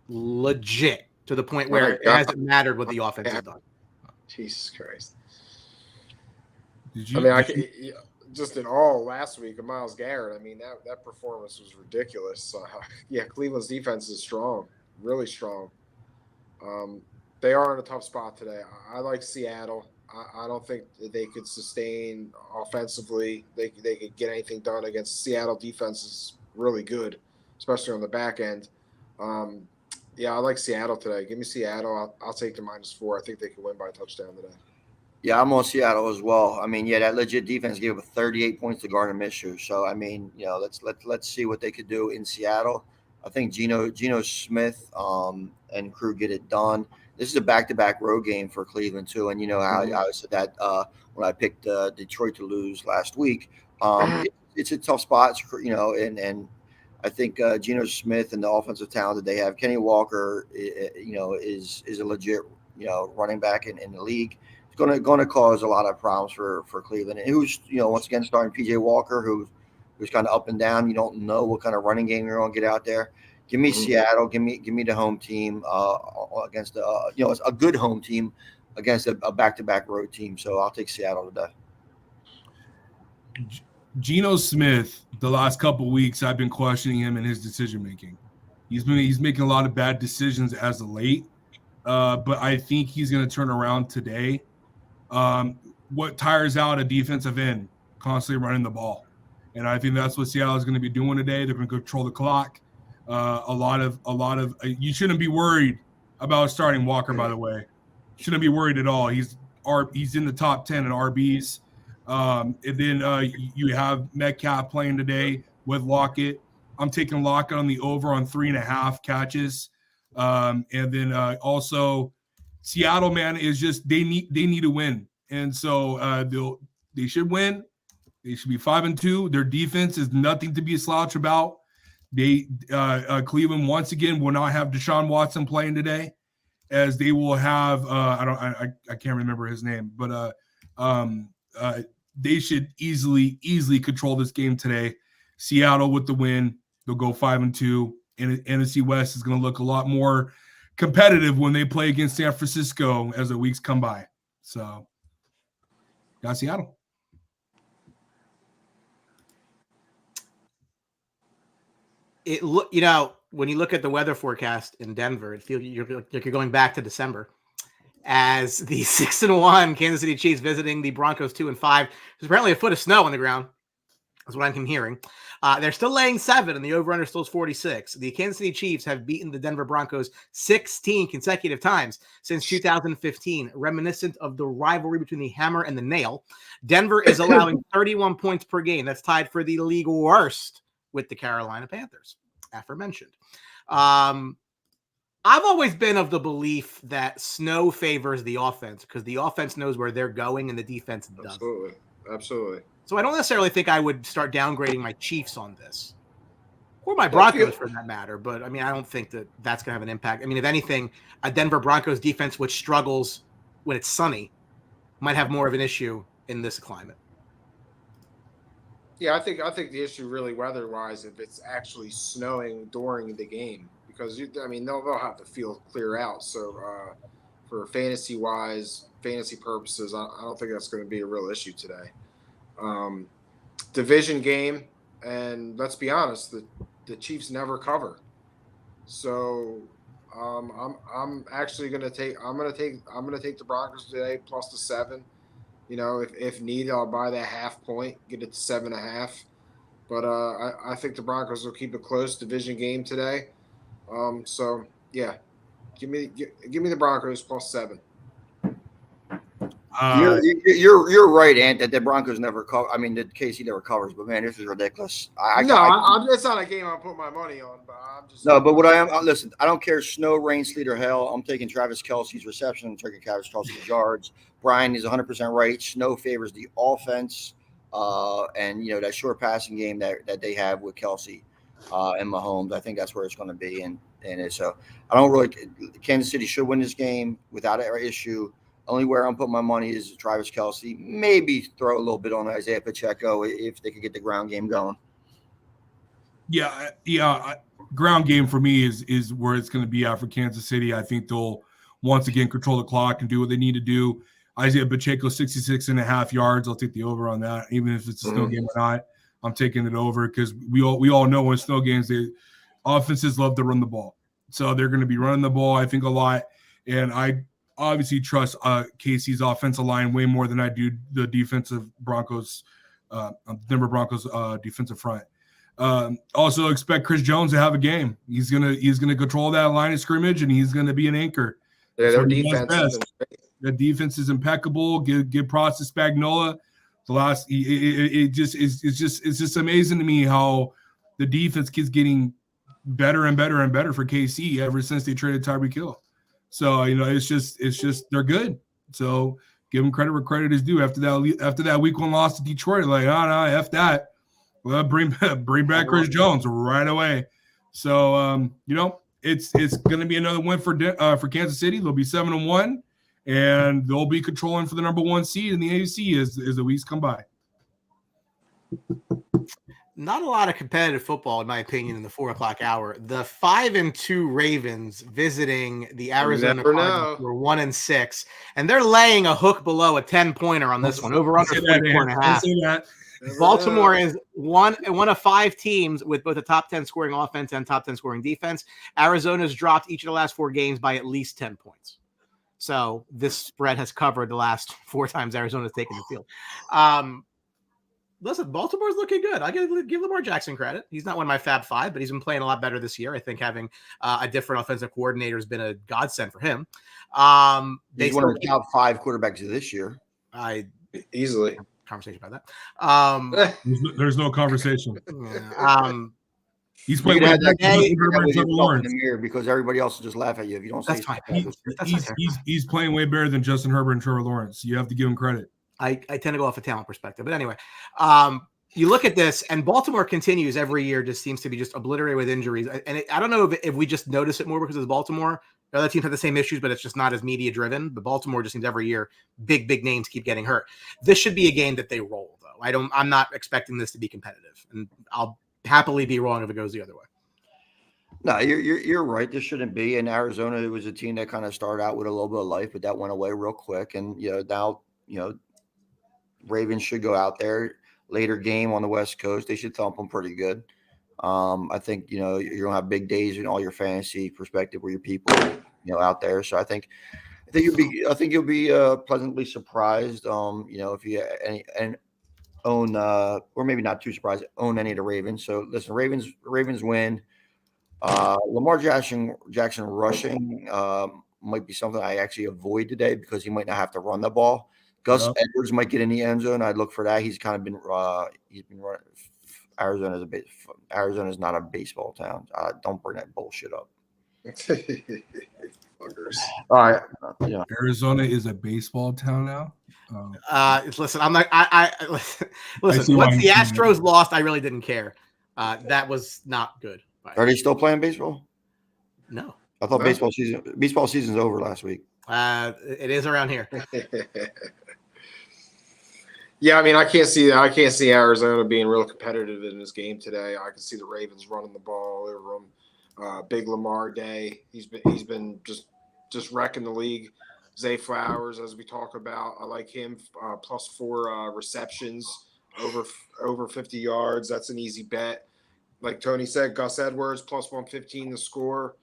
legit to the point where it hasn't mattered what the offense has done. Jesus Christ. Just in all last week of Myles Garrett, I mean, that performance was ridiculous. Cleveland's defense is strong, really strong. They are in a tough spot today. I like Seattle. I don't think they could sustain offensively. They could get anything done against Seattle. Defense is really good, especially on the back end. I like Seattle today. Give me Seattle. I'll take the -4. I think they can win by a touchdown today. Yeah, I'm on Seattle as well. I mean, that legit defense gave up 38 points to Gardner Minshew. So I mean, let's see what they could do in Seattle. I think Geno Smith and crew get it done. This is a back-to-back road game for Cleveland too, and how I said that when I picked Detroit to lose last week. It's a tough spot, and I think Geno Smith and the offensive talent that they have. Kenny Walker, is a legit running back in the league. It's going to cause a lot of problems for Cleveland. And who's once again starting PJ Walker, who's kind of up and down. You don't know what kind of running game you're going to get out there. Give me Seattle. Give me the home team against it's a good home team against a back-to-back road team. So I'll take Seattle today. Geno Smith, the last couple of weeks, I've been questioning him and his decision making. He's making a lot of bad decisions as of late, but I think he's going to turn around today. What tires out a defensive end, constantly running the ball, and I think that's what Seattle is going to be doing today. They're going to control the clock. A lot of you shouldn't be worried about starting Walker, by the way. Shouldn't be worried at all. He's in the top 10 in RBs. And then you have Metcalf playing today with Lockett. I'm taking Lockett on the over on 3.5 catches. And then also Seattle, man, is just they need to win. And so they should win. They should be 5-2. Their defense is nothing to be a slouch about. Cleveland once again will not have Deshaun Watson playing today, as they will have I can't remember his name, but they should easily control this game today. Seattle with the win, they'll go 5-2, and NFC West is going to look a lot more competitive when they play against San Francisco as the weeks come by. So, got Seattle. When you look at the weather forecast in Denver, it feels you're going back to December. As the 6-1 Kansas City Chiefs visiting the Broncos 2-5. There's apparently a foot of snow on the ground. That's what I'm hearing. They're still laying 7, and the over-under still is 46. The Kansas City Chiefs have beaten the Denver Broncos 16 consecutive times since 2015, reminiscent of the rivalry between the hammer and the nail. Denver is allowing 31 points per game. That's tied for the league worst with the Carolina Panthers, aforementioned. I've always been of the belief that snow favors the offense because the offense knows where they're going and the defense doesn't. Absolutely. So I don't necessarily think I would start downgrading my Chiefs on this, or my Broncos for that matter. But I mean, I don't think that that's going to have an impact. I mean, if anything, a Denver Broncos defense which struggles when it's sunny might have more of an issue in this climate. Yeah, I think the issue really weather-wise, if it's actually snowing during the game, because they'll have the field clear out. So for fantasy purposes, I don't think that's going to be a real issue today. Division game, and let's be honest, the Chiefs never cover. So I'm actually going to take the Broncos today plus the 7. If needed, I'll buy that half point, get it to 7.5. But I think the Broncos will keep it close. Division game today. So yeah, give me the Broncos plus 7. You're right, Ant, that the Broncos never cover. I mean, the KC never covers, but man, this is ridiculous. It's not a game I'm putting my money on, but I'm just no. But what I am, listen, I don't care snow, rain, sleet, or hail. I'm taking Travis Kelce's reception. I'm taking Travis Kelce's yards. Brian is 100% right. Snow favors the offense, and that short passing game that they have with Kelce and Mahomes. I think that's where it's going to be, and so I don't really. Kansas City should win this game without an issue. Only where I'm putting my money is Travis Kelce. Maybe throw a little bit on Isaiah Pacheco if they could get the ground game going. Yeah. Ground game for me is where it's going to be at for Kansas City. I think they'll once again control the clock and do what they need to do. Isaiah Pacheco, 66.5 yards. I'll take the over on that, even if it's a snow game or not. I'm taking it over because we all know in snow games, offenses love to run the ball. So they're going to be running the ball, I think, a lot. And I obviously trust KC's offensive line way more than I do the defensive Broncos, Denver Broncos defensive front. Also expect Chris Jones to have a game. He's gonna control that line of scrimmage and he's gonna be an anchor. Yeah, their defense the defense is impeccable. Give props to Spagnuolo. It's just amazing to me how the defense keeps getting better and better and better for KC ever since they traded Tyreek Hill. So it's just they're good. So give them credit where credit is due. After that week 1 loss to Detroit, like F that. Well, bring back Chris Jones right away. So it's going to be another win for Kansas City. They'll be 7-1, and they'll be controlling for the number 1 seed in the AFC as the weeks come by. Not a lot of competitive football, in my opinion, in the 4:00 hour. The 5-2 Ravens visiting the Arizona Cardinals, who are 1-6, and they're laying a hook below a 10-pointer on this one, over under 44.5. Baltimore is one of 5 teams with both a top 10 scoring offense and top 10 scoring defense. Arizona's dropped each of the last 4 games by at least 10 points. So this spread has covered the last 4 times Arizona's taken the field. Listen, Baltimore's looking good. I give Lamar Jackson credit. He's not one of my Fab 5, but he's been playing a lot better this year. I think having a different offensive coordinator has been a godsend for him. He's one of the top 5 quarterbacks of this year. Easily. Conversation about that. There's no conversation. He's playing in the mirror because everybody else will just laugh at you if you don't say he's playing way better than Justin Herbert and Trevor Lawrence. You have to give him credit. I tend to go off a talent perspective. But anyway, you look at this, and Baltimore continues every year, just seems to be just obliterated with injuries. And I don't know if we just notice it more because it's Baltimore, The other teams have the same issues, but it's just not as media driven. But Baltimore just seems every year big names keep getting hurt. This should be a game that they roll, though. I'm not expecting this to be competitive, and I'll happily be wrong if it goes the other way. No, you're right. This shouldn't be. In Arizona, it was a team that kind of started out with a little bit of life, but that went away real quick. And now Ravens should go out there later game on the West Coast. They should thump them pretty good. I think you're gonna have big days in all your fantasy perspective where your people out there. So I think you'll be pleasantly surprised. If you own or maybe not too surprised, own any of the Ravens. So listen, Ravens win. Lamar Jackson rushing might be something I actually avoid today because he might not have to run the ball. Gus Edwards might get in the end zone. I'd look for that. He's kind of been running. Arizona's not a baseball town. Don't bring that bullshit up. All right. Arizona is a baseball town now. Listen, I'm not. Listen. Once the Astros lost, I really didn't care. That was not good. Are they still playing baseball? No. I thought baseball season's over last week. It is around here. Yeah, I mean, I can't see Arizona being real competitive in this game today. I can see the Ravens running the ball over them. Big Lamar day. He's been just wrecking the league. Zay Flowers, as we talk about, I like him. +4 receptions, over 50 yards. That's an easy bet. Like Tony said, Gus Edwards +115 to score.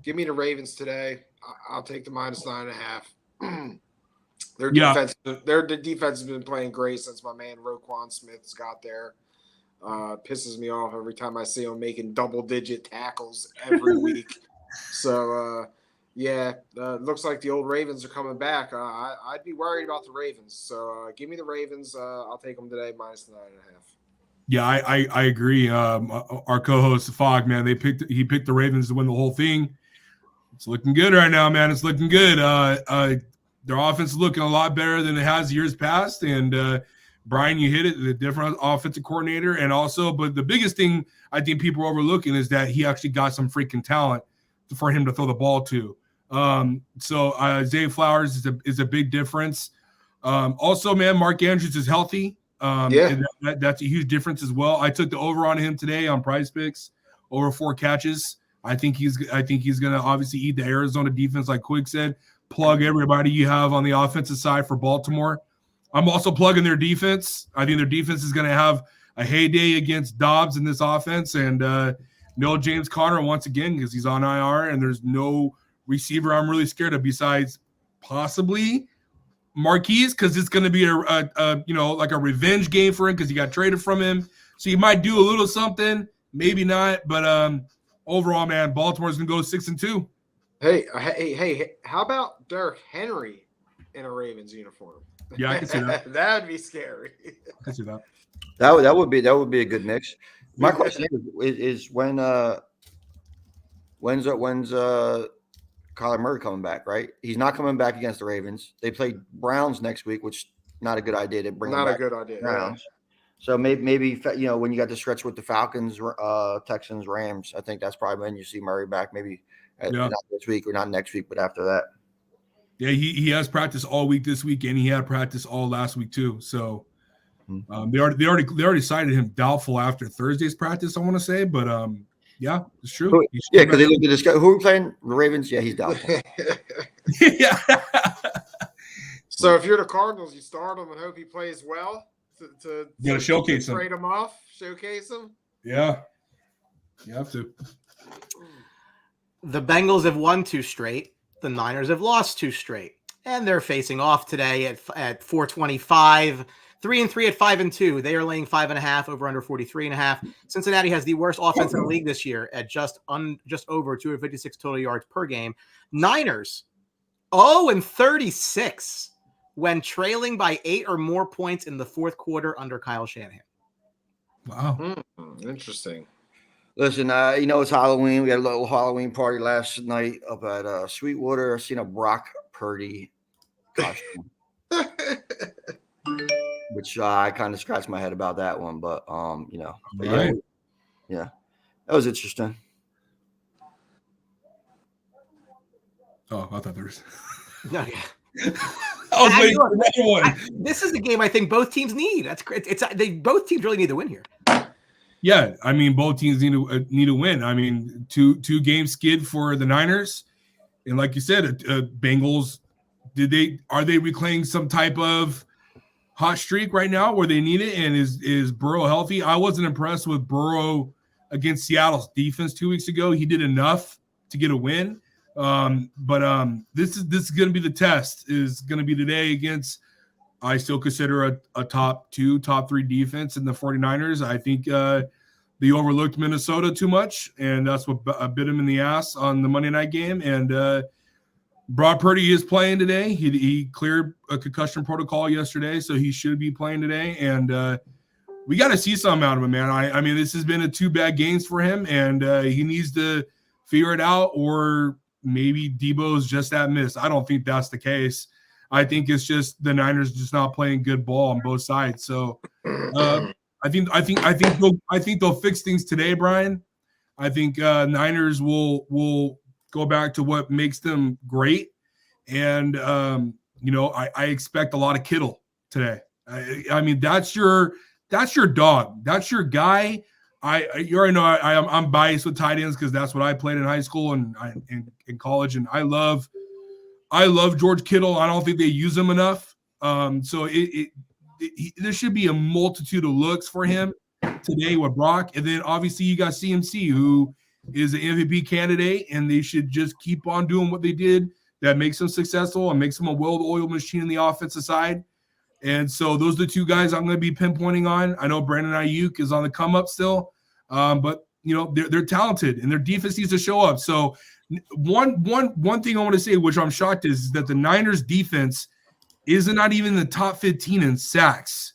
Give me the Ravens today. I'll take the -9.5. Their defense has been playing great since my man Roquan Smith's got there. Pisses me off every time I see him making double-digit tackles every week. So, looks like the old Ravens are coming back. I'd be worried about the Ravens. So give me the Ravens. I'll take them today -9.5. Yeah, I agree. Our co-host Fogg, man, he picked the Ravens to win the whole thing. It's looking good right now, man. It's looking good. Their offense is looking a lot better than it has years past. And Brian, you hit it, the different offensive coordinator, and also, but the biggest thing I think people are overlooking is that he actually got some freaking talent for him to throw the ball to. So Zay Flowers is a big difference. Also, man, Mark Andrews is healthy. And that's a huge difference as well. I took the over on him today on Prize Picks, over 4 catches. I think he's going to obviously eat the Arizona defense, like Quig said. Plug everybody you have on the offensive side for Baltimore. I'm also plugging their defense. I think their defense is going to have a heyday against Dobbs in this offense, and no James Conner once again because he's on IR, and there's no receiver I'm really scared of besides possibly Marquise, because it's going to be a revenge game for him because he got traded from him. So you might do a little something, maybe not, but overall, man, Baltimore's going to go 6-2. Hey! How about Derrick Henry in a Ravens uniform? Yeah, I can see that. That'd be scary. I can see that. That would be a good mix. My question is when's Kyler Murray coming back, right? He's not coming back against the Ravens. They play Browns next week, which not a good idea to bring. Not a good idea. Browns. Yeah. So maybe when you got the stretch with the Falcons, Texans, Rams, I think that's probably when you see Murray back. Maybe not this week or not next week, but after that. Yeah, he has practice all week this week, and he had practice all last week too. So they already cited him doubtful after Thursday's practice, I want to say, but yeah, it's true. Yeah, because they looked at this guy. Who are we playing? The Ravens? Yeah, he's doubtful. Yeah. So if you're the Cardinals, you start him and hope he plays well to showcase him. Trade him off, showcase him. Yeah. You have to. The Bengals have won 2 straight. The Niners have lost 2 straight. And they're facing off today at 425. 3-3 at 5-2. They are laying 5.5 over under 43.5. Cincinnati has the worst offense in the league this year at just over 256 total yards per game. Niners 0-36 when trailing by 8 or more points in the fourth quarter under Kyle Shanahan. Wow, interesting. Listen, it's Halloween. We had a little Halloween party last night up at Sweetwater. I seen a Brock Purdy costume. Which I kind of scratched my head about that one, but right. Yeah, that was interesting. Oh, I thought there was. No, yeah. I was waiting for another one. This is a game I think both teams need. That's great. Both teams really need to win here. Yeah, I mean, both teams need to win. I mean, two game skid for the Niners, and like you said, Bengals. Are they reclaiming some type of hot streak right now where they need it? And is Burrow healthy? I wasn't impressed with Burrow against Seattle's defense 2 weeks ago. He did enough to get a win. But this is going to be the test. Is going to be today against. I still consider a top 2, top 3 defense in the 49ers. I think they overlooked Minnesota too much, and that's what bit him in the ass on the Monday night game. And Brock Purdy is playing today. He cleared a concussion protocol yesterday, so he should be playing today. And we got to see something out of him, man. I mean, this has been 2 bad games for him, and he needs to figure it out, or maybe Debo's just that miss. I don't think that's the case. I think it's just the Niners just not playing good ball on both sides. So I think they'll fix things today, Brian. I think Niners will go back to what makes them great, and I expect a lot of Kittle today. I mean, that's your dog. That's your guy. You already know I'm biased with tight ends because that's what I played in high school and in college, and I love George Kittle. I don't think they use him enough. So there should be a multitude of looks for him today with Brock. And then obviously you got CMC, who is an MVP candidate, and they should just keep on doing what they did that makes them successful and makes them a well-oiled machine in the offensive side. And so those are the 2 guys I'm going to be pinpointing on. I know Brandon Ayuk is on the come up still, but they're talented and their defense needs to show up. So one thing I want to say, which I'm shocked is that the Niners defense is not even in the top 15 in sacks,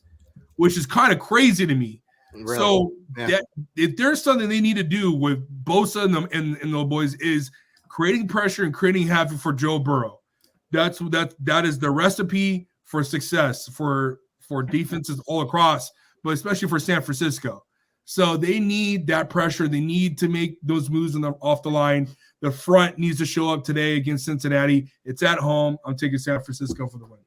which is kind of crazy to me. Really? So that if there's something they need to do with both of them and the boys is creating pressure and creating havoc for Joe Burrow. That is the recipe for success for defenses all across, but especially for San Francisco. So they need that pressure. They need to make those moves off the line. The front needs to show up today against Cincinnati. It's at home. I'm taking San Francisco for the win.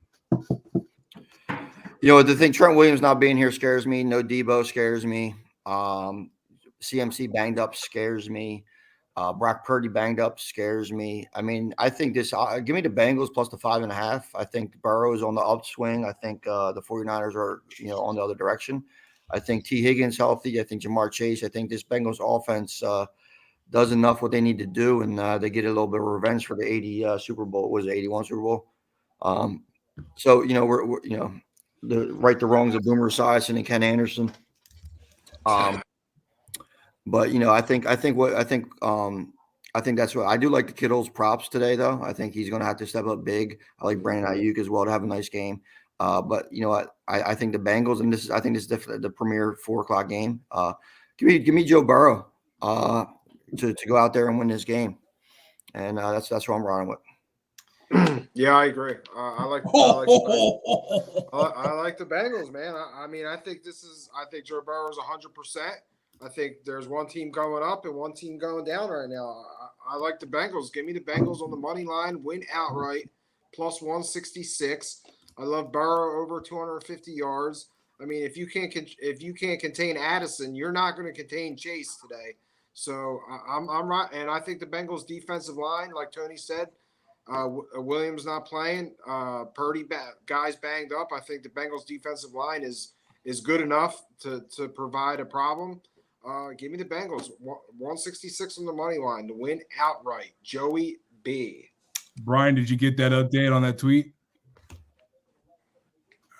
The thing, Trent Williams not being here scares me. No Debo scares me. CMC banged up scares me. Brock Purdy banged up scares me. I mean, I think this give me the Bengals plus the 5.5. I think Burrow is on the upswing. I think the 49ers are, on the other direction. I think T. Higgins healthy. I think Jamar Chase. I think this Bengals offense does enough what they need to do, and they get a little bit of revenge for the 80 Super Bowl. Was it 81 Super Bowl? So we're the right the wrongs of Boomer Esiason and Ken Anderson. But I think that's what I do. Like the Kittle's props today, though. I think he's going to have to step up big. I like Brandon Ayuk as well to have a nice game. But I think the Bengals, and this is the premier 4:00 game. Give me Joe Burrow to go out there and win this game, and that's what I'm running with. Yeah, I agree. I like the Bengals, man. I mean, I think Joe Burrow is 100%. I think there's one team going up and one team going down right now. I like the Bengals. Give me the Bengals on the money line, win outright, plus 166. I love Burrow over 250 yards. I mean, if you can't contain Addison, you're not going to contain Chase today. So I'm right, and I think the Bengals defensive line, like Tony said, Williams not playing, Purdy guys banged up. I think the Bengals defensive line is good enough to provide a problem. Give me the Bengals 166 on the money line to win outright. Joey B. Brian, did you get that update on that tweet?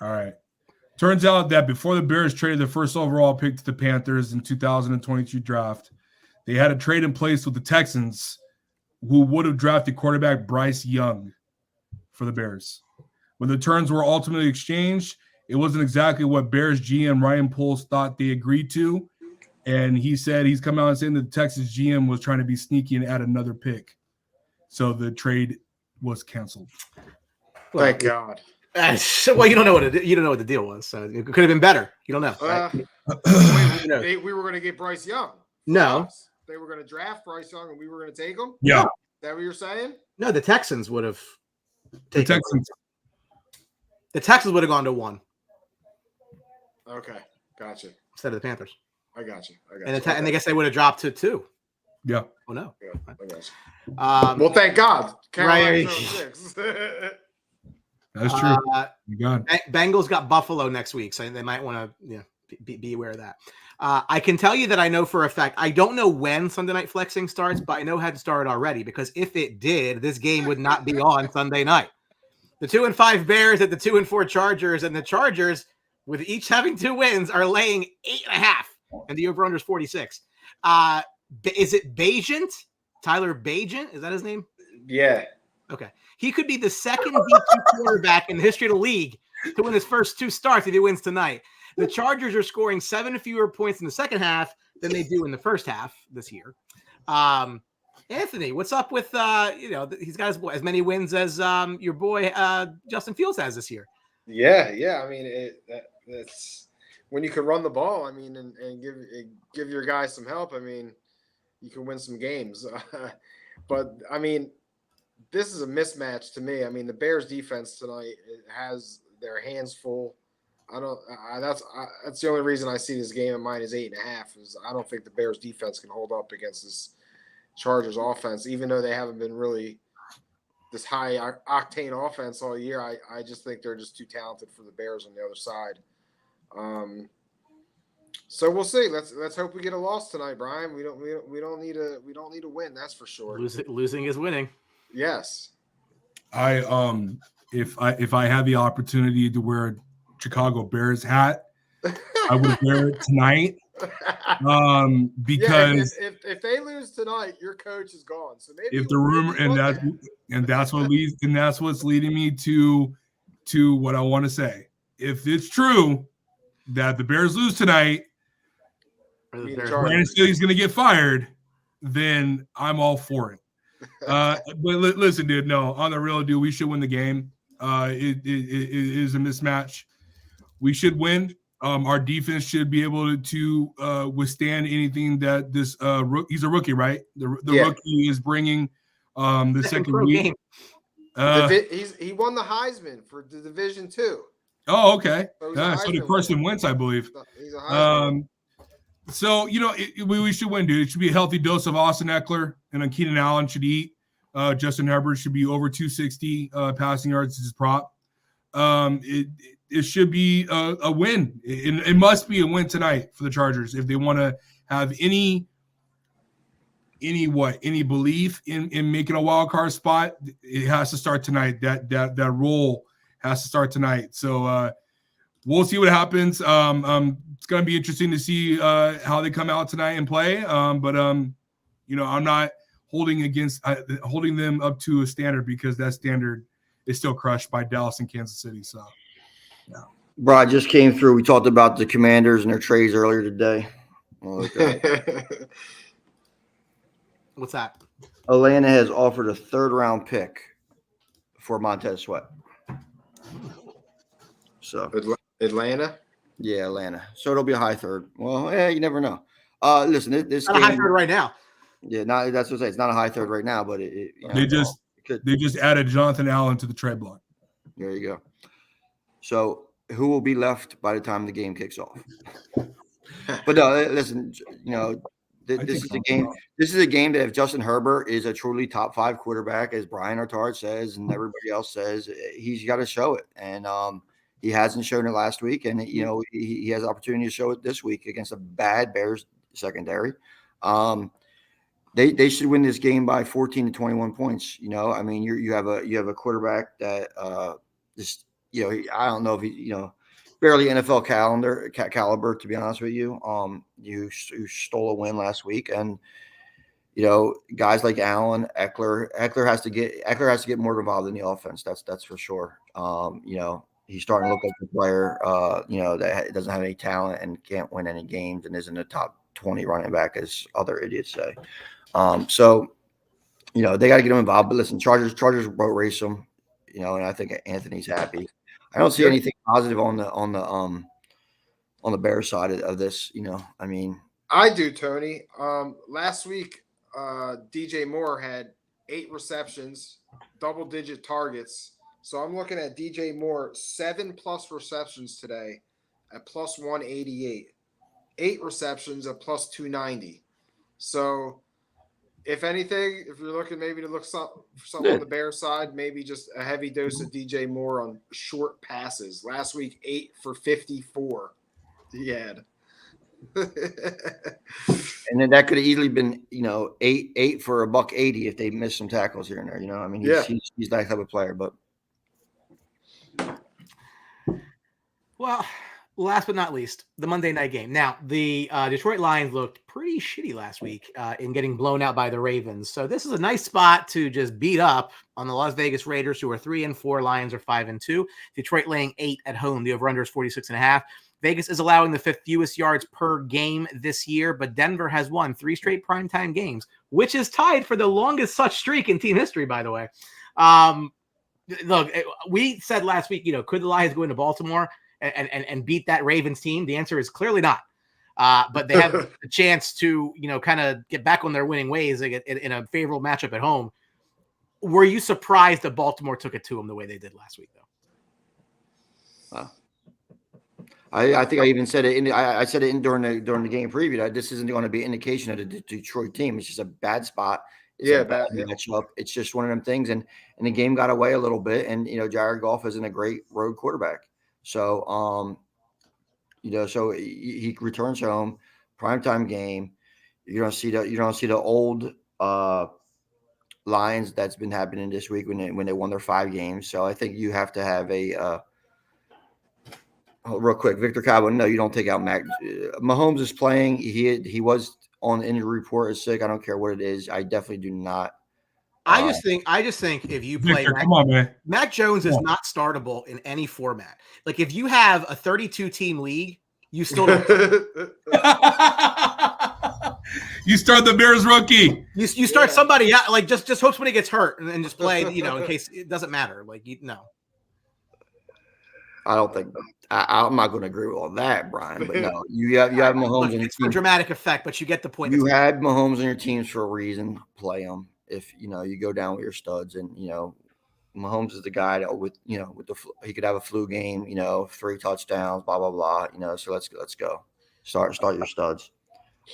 All right. Turns out that before the Bears traded the first overall pick to the Panthers in 2022 draft, they had a trade in place with the Texans, who would have drafted quarterback Bryce Young for the Bears. When the terms were ultimately exchanged, it wasn't exactly what Bears GM Ryan Poles thought they agreed to. And he said he's come out and saying that the Texas GM was trying to be sneaky and add another pick. So the trade was canceled. Thank God. Well, you don't know what the deal was. So it could have been better. You don't know. Right? We were going to get Bryce Young. No. They were going to draft Bryce Young and we were going to take him? Yeah. Is that what you're saying? No, the Texans would have The taken. The Texans would have gone to 1. Okay, gotcha. Instead of the Panthers. I got you. And I guess they would have dropped to 2. Yeah. Oh no. Yeah, I got you. Well, thank God. Right. Carolina's 6. That's true. Thank God. Bengals got Buffalo next week, so they might want to be aware of that. I can tell you that I know for a fact. I don't know when Sunday Night Flexing starts, but I know it had started already because if it did, this game would not be on Sunday night. The 2-5 Bears at the 2-4 Chargers, and the Chargers, with each having 2 wins, are laying 8.5, and the over/under is 46. Is it Bagent? Tyler Bagent? Is that his name? Yeah. Okay. He could be the second D2 quarterback in the history of the league to win his first 2 starts if he wins tonight. The Chargers are scoring 7 fewer points in the second half than they do in the first half this year. Anthony, what's up with he's got as many wins as your boy Justin Fields has this year? Yeah. I mean, that's when you can run the ball. I mean, and give your guys some help. I mean, you can win some games. But I mean, this is a mismatch to me. I mean, the Bears defense tonight has their hands full. That's the only reason I see this game at mine is 8.5. Is I don't think the Bears defense can hold up against this Chargers offense, even though they haven't been really this high octane offense all year. I just think they're just too talented for the Bears on the other side. So we'll see. Let's hope we get a loss tonight, Brian. We don't need a win. That's for sure. Losing is winning. Yes. If I had the opportunity to wear a Chicago Bears hat, I would wear it tonight. Because if they lose tonight, your coach is gone. So maybe if the rumor that's what's leading me to what I want to say. If it's true that the Bears lose tonight, Brandon Staley's going to get fired, then I'm all for it. But listen, dude, no, on the real, dude, we should win the game. It is a mismatch. We should win. Our defense should be able to withstand anything that this he's a rookie, right? The rookie is bringing the second week. He won the Heisman for the Division II. Oh, okay. So did Carson Wentz, I believe. He's a Heisman. So we should win, dude. It should be a healthy dose of Austin Eckler, and then Keenan Allen should eat. Justin Herbert should be over 260 passing yards as his prop. It should be a win. It must be a win tonight for the Chargers if they want to have any belief in making a wild card spot. It has to start tonight. That roll has to start tonight. So we'll see what happens. It's going to be interesting to see how they come out tonight and play. But I'm not holding them up to a standard because that standard is still crushed by Dallas and Kansas City. So. Yeah. Bro, I just came through. We talked about the Commanders and their trades earlier today. What's that? Atlanta has offered a 3rd-round pick for Montez Sweat. So Atlanta? Yeah, Atlanta. So it'll be a high 3rd. Well, you never know. Listen, this not game, a high 3rd right now. Yeah, that's what I say. It's not a high 3rd right now, but they just added Jonathan Allen to the trade block. There you go. So who will be left by the time the game kicks off? But no, listen, this is a game. This is a game that if Justin Herbert is a truly top 5 quarterback, as Brian Artard says and everybody else says, he's got to show it. And he hasn't shown it last week, and he has the opportunity to show it this week against a bad Bears secondary. They should win this game by 14 to 21 points. I mean, you have a quarterback that just. I don't know if he, barely NFL caliber, to be honest with you. You stole a win last week, and guys like Allen, Eckler has to get more involved in the offense. That's for sure. He's starting to look like a player, that doesn't have any talent and can't win any games and isn't a top 20 running back, as other idiots say. So they got to get him involved. But listen, Chargers boat race them. And I think Anthony's happy. I don't see anything positive on the Bears side of this. I mean, I do, Tony. Last week, DJ Moore had 8 receptions, double-digit targets. So I'm looking at DJ Moore, 7+ receptions today at plus 188. 8 receptions at plus 290. So if anything, if you're looking maybe to look for something on the Bears side, maybe just a heavy dose of DJ Moore on short passes. Last week, 8 for 54 he had. And then that could have easily been, 8 for $180 if they missed some tackles here and there. I mean, he's that type of player. But well, last but not least, the Monday night game. Now, the Detroit Lions looked pretty shitty last week in getting blown out by the Ravens. So this is a nice spot to just beat up on the Las Vegas Raiders, who are 3-4. Lions are 5-2. Detroit laying 8 at home. The over-under is 46.5. Vegas is allowing the 5th fewest yards per game this year, but Denver has won 3 straight primetime games, which is tied for the longest such streak in team history, by the way. Look, we said last week, could the Lions go into Baltimore and beat that Ravens team? The answer is clearly not. But they have a chance to, kind of get back on their winning ways in a favorable matchup at home. Were you surprised that Baltimore took it to them the way they did last week, though? I think I even said it. I said it during the game preview that this isn't going to be an indication of the Detroit team. It's just a bad spot. It's a bad matchup. It's just one of them things. And the game got away a little bit. And Jared Goff isn't a great road quarterback. So so he returns home, primetime game. You don't see the old Lions that's been happening this week when they won their 5 games. So I think you have to have a real quick, Victor Cabo. No, you don't take out Mac. Mahomes is playing. He was on the injury report as sick. I don't care what it is. I definitely do not. I just think if you play Victor, come on, man. Mac Jones is not startable in any format. Like if you have a 32-team league, you still don't. You start the Bears rookie. You start somebody out, like just hope somebody gets hurt and just play, in case it doesn't matter. Like I don't think I'm not going to agree with all that, Brian. But no, you have Mahomes on your team. For dramatic effect, but you get the point. You had Mahomes on your teams for a reason. Play them. If you go down with your studs, and Mahomes is the guy that with he could have a flu game. 3 touchdowns, blah blah blah. So let's go. Start your studs.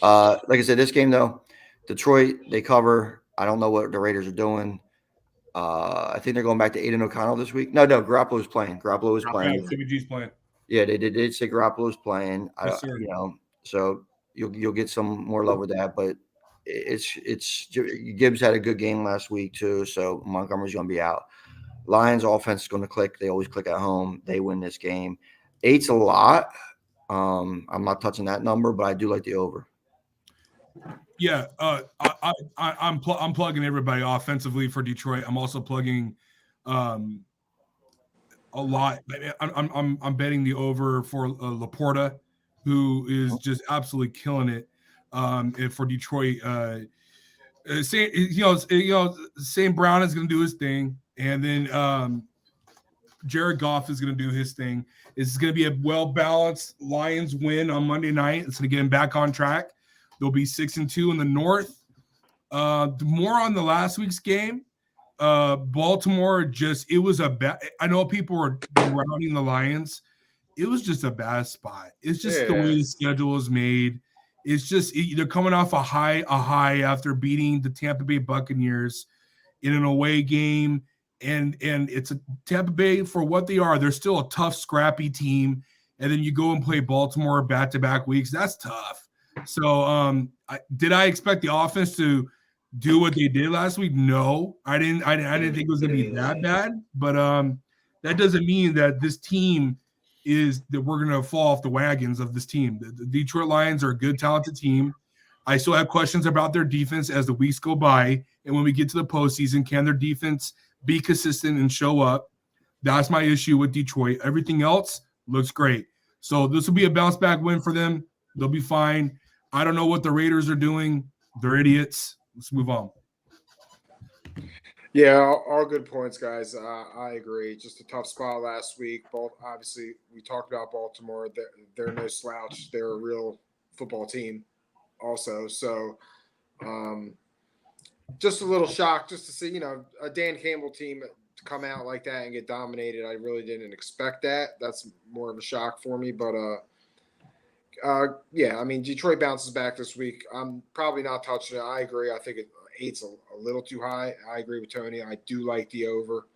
Like I said, this game though, Detroit they cover. I don't know what the Raiders are doing. I think they're going back to Aiden O'Connell this week. No, Garoppolo's playing. Garoppolo is playing. CBG's playing. Yeah, they did say Garoppolo's playing. Yes, sir. So you'll get some more love with that. But it's Gibbs had a good game last week too. So Montgomery's going to be out. Lions offense is going to click. They always click at home. They win this game. 8's a lot. I'm not touching that number, but I do like the over. Yeah, I'm plugging everybody offensively for Detroit. I'm also plugging a lot. I'm betting the over for Laporta, who is just absolutely killing it. And for Detroit, St. Brown is going to do his thing, and then Jared Goff is going to do his thing. It's going to be a well-balanced Lions win on Monday night. It's going to get him back on track. They'll be 6-2 in the North. More on the last week's game. Baltimore it was a bad. I know people were surrounding the Lions. It was just a bad spot. It's just the way the schedule is made. It's just they're coming off a high after beating the Tampa Bay Buccaneers in an away game, and it's a Tampa Bay for what they are. They're still a tough, scrappy team, and then you go and play Baltimore back-to-back weeks. That's tough. So, did I expect the offense to do what they did last week? No, I didn't think it was going to be that bad. But that doesn't mean that this team that we're going to fall off the wagons of this team. The Detroit Lions are a good, talented team. I still have questions about their defense as the weeks go by, and when we get to the postseason, can their defense be consistent and show up? That's my issue with Detroit. Everything else looks great. So this will be a bounce back win for them. They'll be fine. I don't know what the Raiders are doing. They're idiots. Let's move on. Yeah, all good points, guys. I agree. Just a tough spot last week. Obviously, we talked about Baltimore. They're no slouch. They're a real football team also. So, just a little shock just to see, a Dan Campbell team to come out like that and get dominated. I really didn't expect that. That's more of a shock for me. But, yeah, I mean, Detroit bounces back this week. I'm probably not touching it. I agree. I think 8's a little too high. I agree with Tony. I do like the over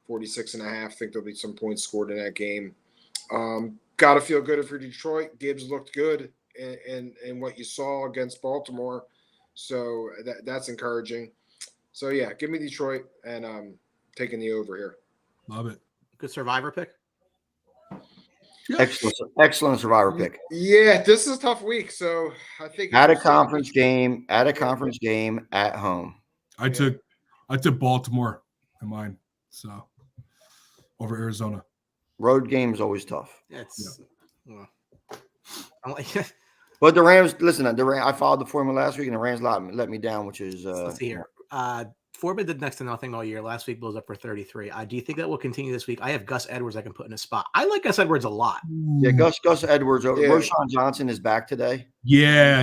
46.5. I think there'll be some points scored in that game. Got to feel good for Detroit. Gibbs looked good in what you saw against Baltimore. So that's encouraging. So, yeah, give me Detroit and taking the over here. Love it. Good survivor pick. Excellent survivor pick. Yeah, this is a tough week. So I think At a conference game at home. I took Baltimore in mine. So over Arizona. Road game is always tough. Well, But the Rams, listen, I followed the formula last week, and the Rams let me down, which is let's see here. Foreman did next to nothing all year. Last week blows up for 33. Do you think that will continue this week? I have Gus Edwards I can put in a spot. I like Gus Edwards a lot. Yeah, Gus Edwards. Roshan Johnson is back today. Yeah.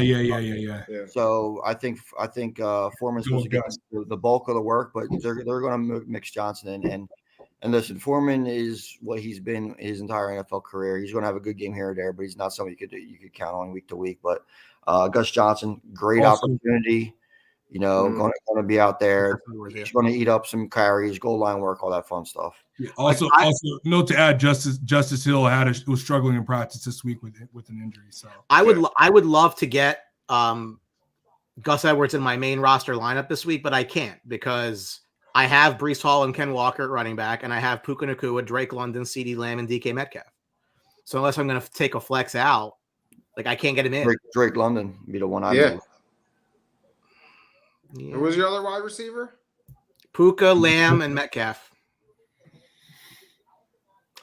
So I think Foreman's supposed to get the bulk of the work, but they're going to mix Johnson in. And listen, Foreman is what he's been his entire NFL career. He's going to have a good game here or there, but he's not somebody you could count on week to week. But Gus Johnson, great opportunity. Going to be out there. He's going to eat up some carries, goal line work, all that fun stuff. Yeah, also, note to add, Justice Hill was struggling in practice this week with an injury. So I would love to get Gus Edwards in my main roster lineup this week, but I can't because I have Breece Hall and Ken Walker at running back, and I have Puka Nacua, Drake London, CeeDee Lamb, and DK Metcalf. So unless I'm going to take a flex out, I can't get him in. Drake London be the one I do. Yeah. Who was your other wide receiver? Puka, Lamb, and Metcalf.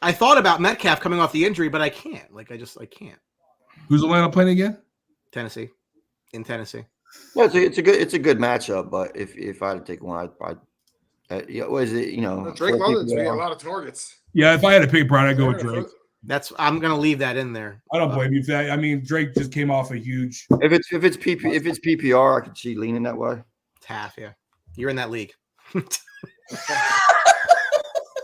I thought about Metcalf coming off the injury, but I can't. I can't. Who's Atlanta playing again? Tennessee. In Tennessee. Yeah, it's a good matchup. But if I had to take one, I'd was it? Drake London's getting a lot of targets. Yeah, if I had to pick Brian, I'd go with Drake. I'm gonna leave that in there. I don't blame you for that. I mean, Drake just came off a huge. If it's PPR, I could see leaning that way. It's half, yeah. You're in that league. I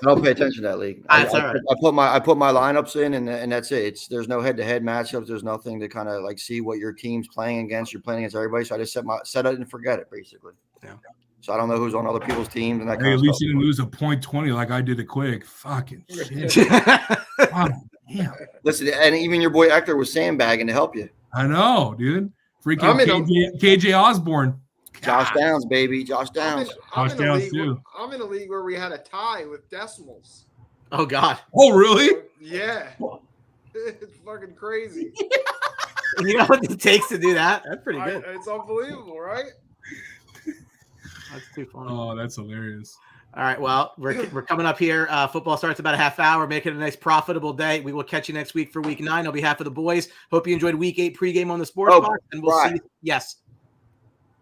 don't pay attention to that league. That's all right. I put my lineups in, and that's it. There's no head-to-head matchups. There's nothing to kind of see what your team's playing against. You're playing against everybody, so I just set it and forget it basically. Yeah. So I don't know who's on other people's teams and that kind of stuff. At least you didn't lose a .20 like I did at Quig. Fucking shit. Oh, damn. Listen, and even your boy Hector was sandbagging to help you. I know, dude. Freaking KJ Osborne. Josh Downs, baby. Josh Downs. I'm in a league where we had a tie with decimals. Oh, God. Oh, really? Yeah. It's fucking crazy. You know what it takes to do that? That's pretty good. It's unbelievable, right? That's too funny. Oh, that's hilarious. All right, well, we're coming up here. Football starts about a half hour. Make it a nice profitable day. We will catch you next week for week 9 on behalf of the boys. Hope you enjoyed week 8 pregame on the Sports Box, and we'll see you. Yes.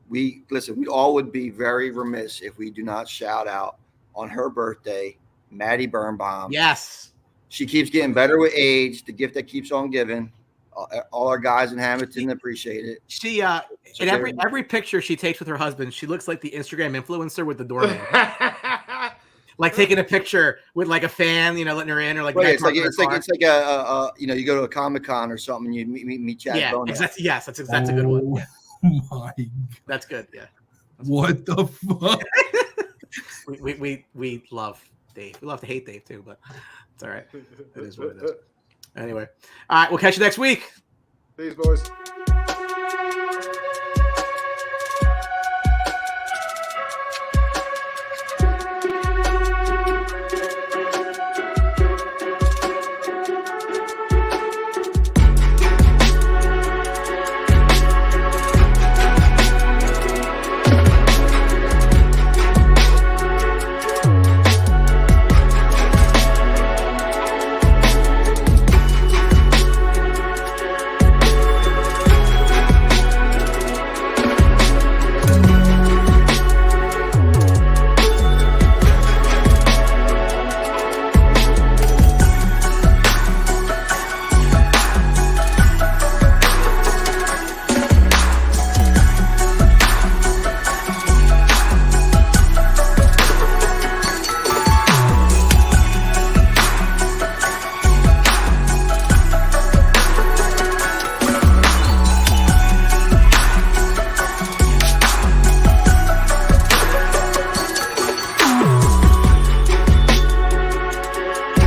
We all would be very remiss if we do not shout out on her birthday, Maddie Birnbaum. Yes. She keeps getting better with age, the gift that keeps on giving. All our guys in Hamilton appreciate it. She in every picture she takes with her husband, she looks like the Instagram influencer with the doorman. Taking a picture with a fan, letting her in, or it's like a you go to a Comic-Con or something, and you meet Chad. Yeah, exactly. Yes, that's a good one. Yeah. My God. That's good. Yeah. What the fuck? we love Dave. We love to hate Dave too, but it's all right. It is what it is. Anyway, all right, we'll catch you next week. Peace, boys.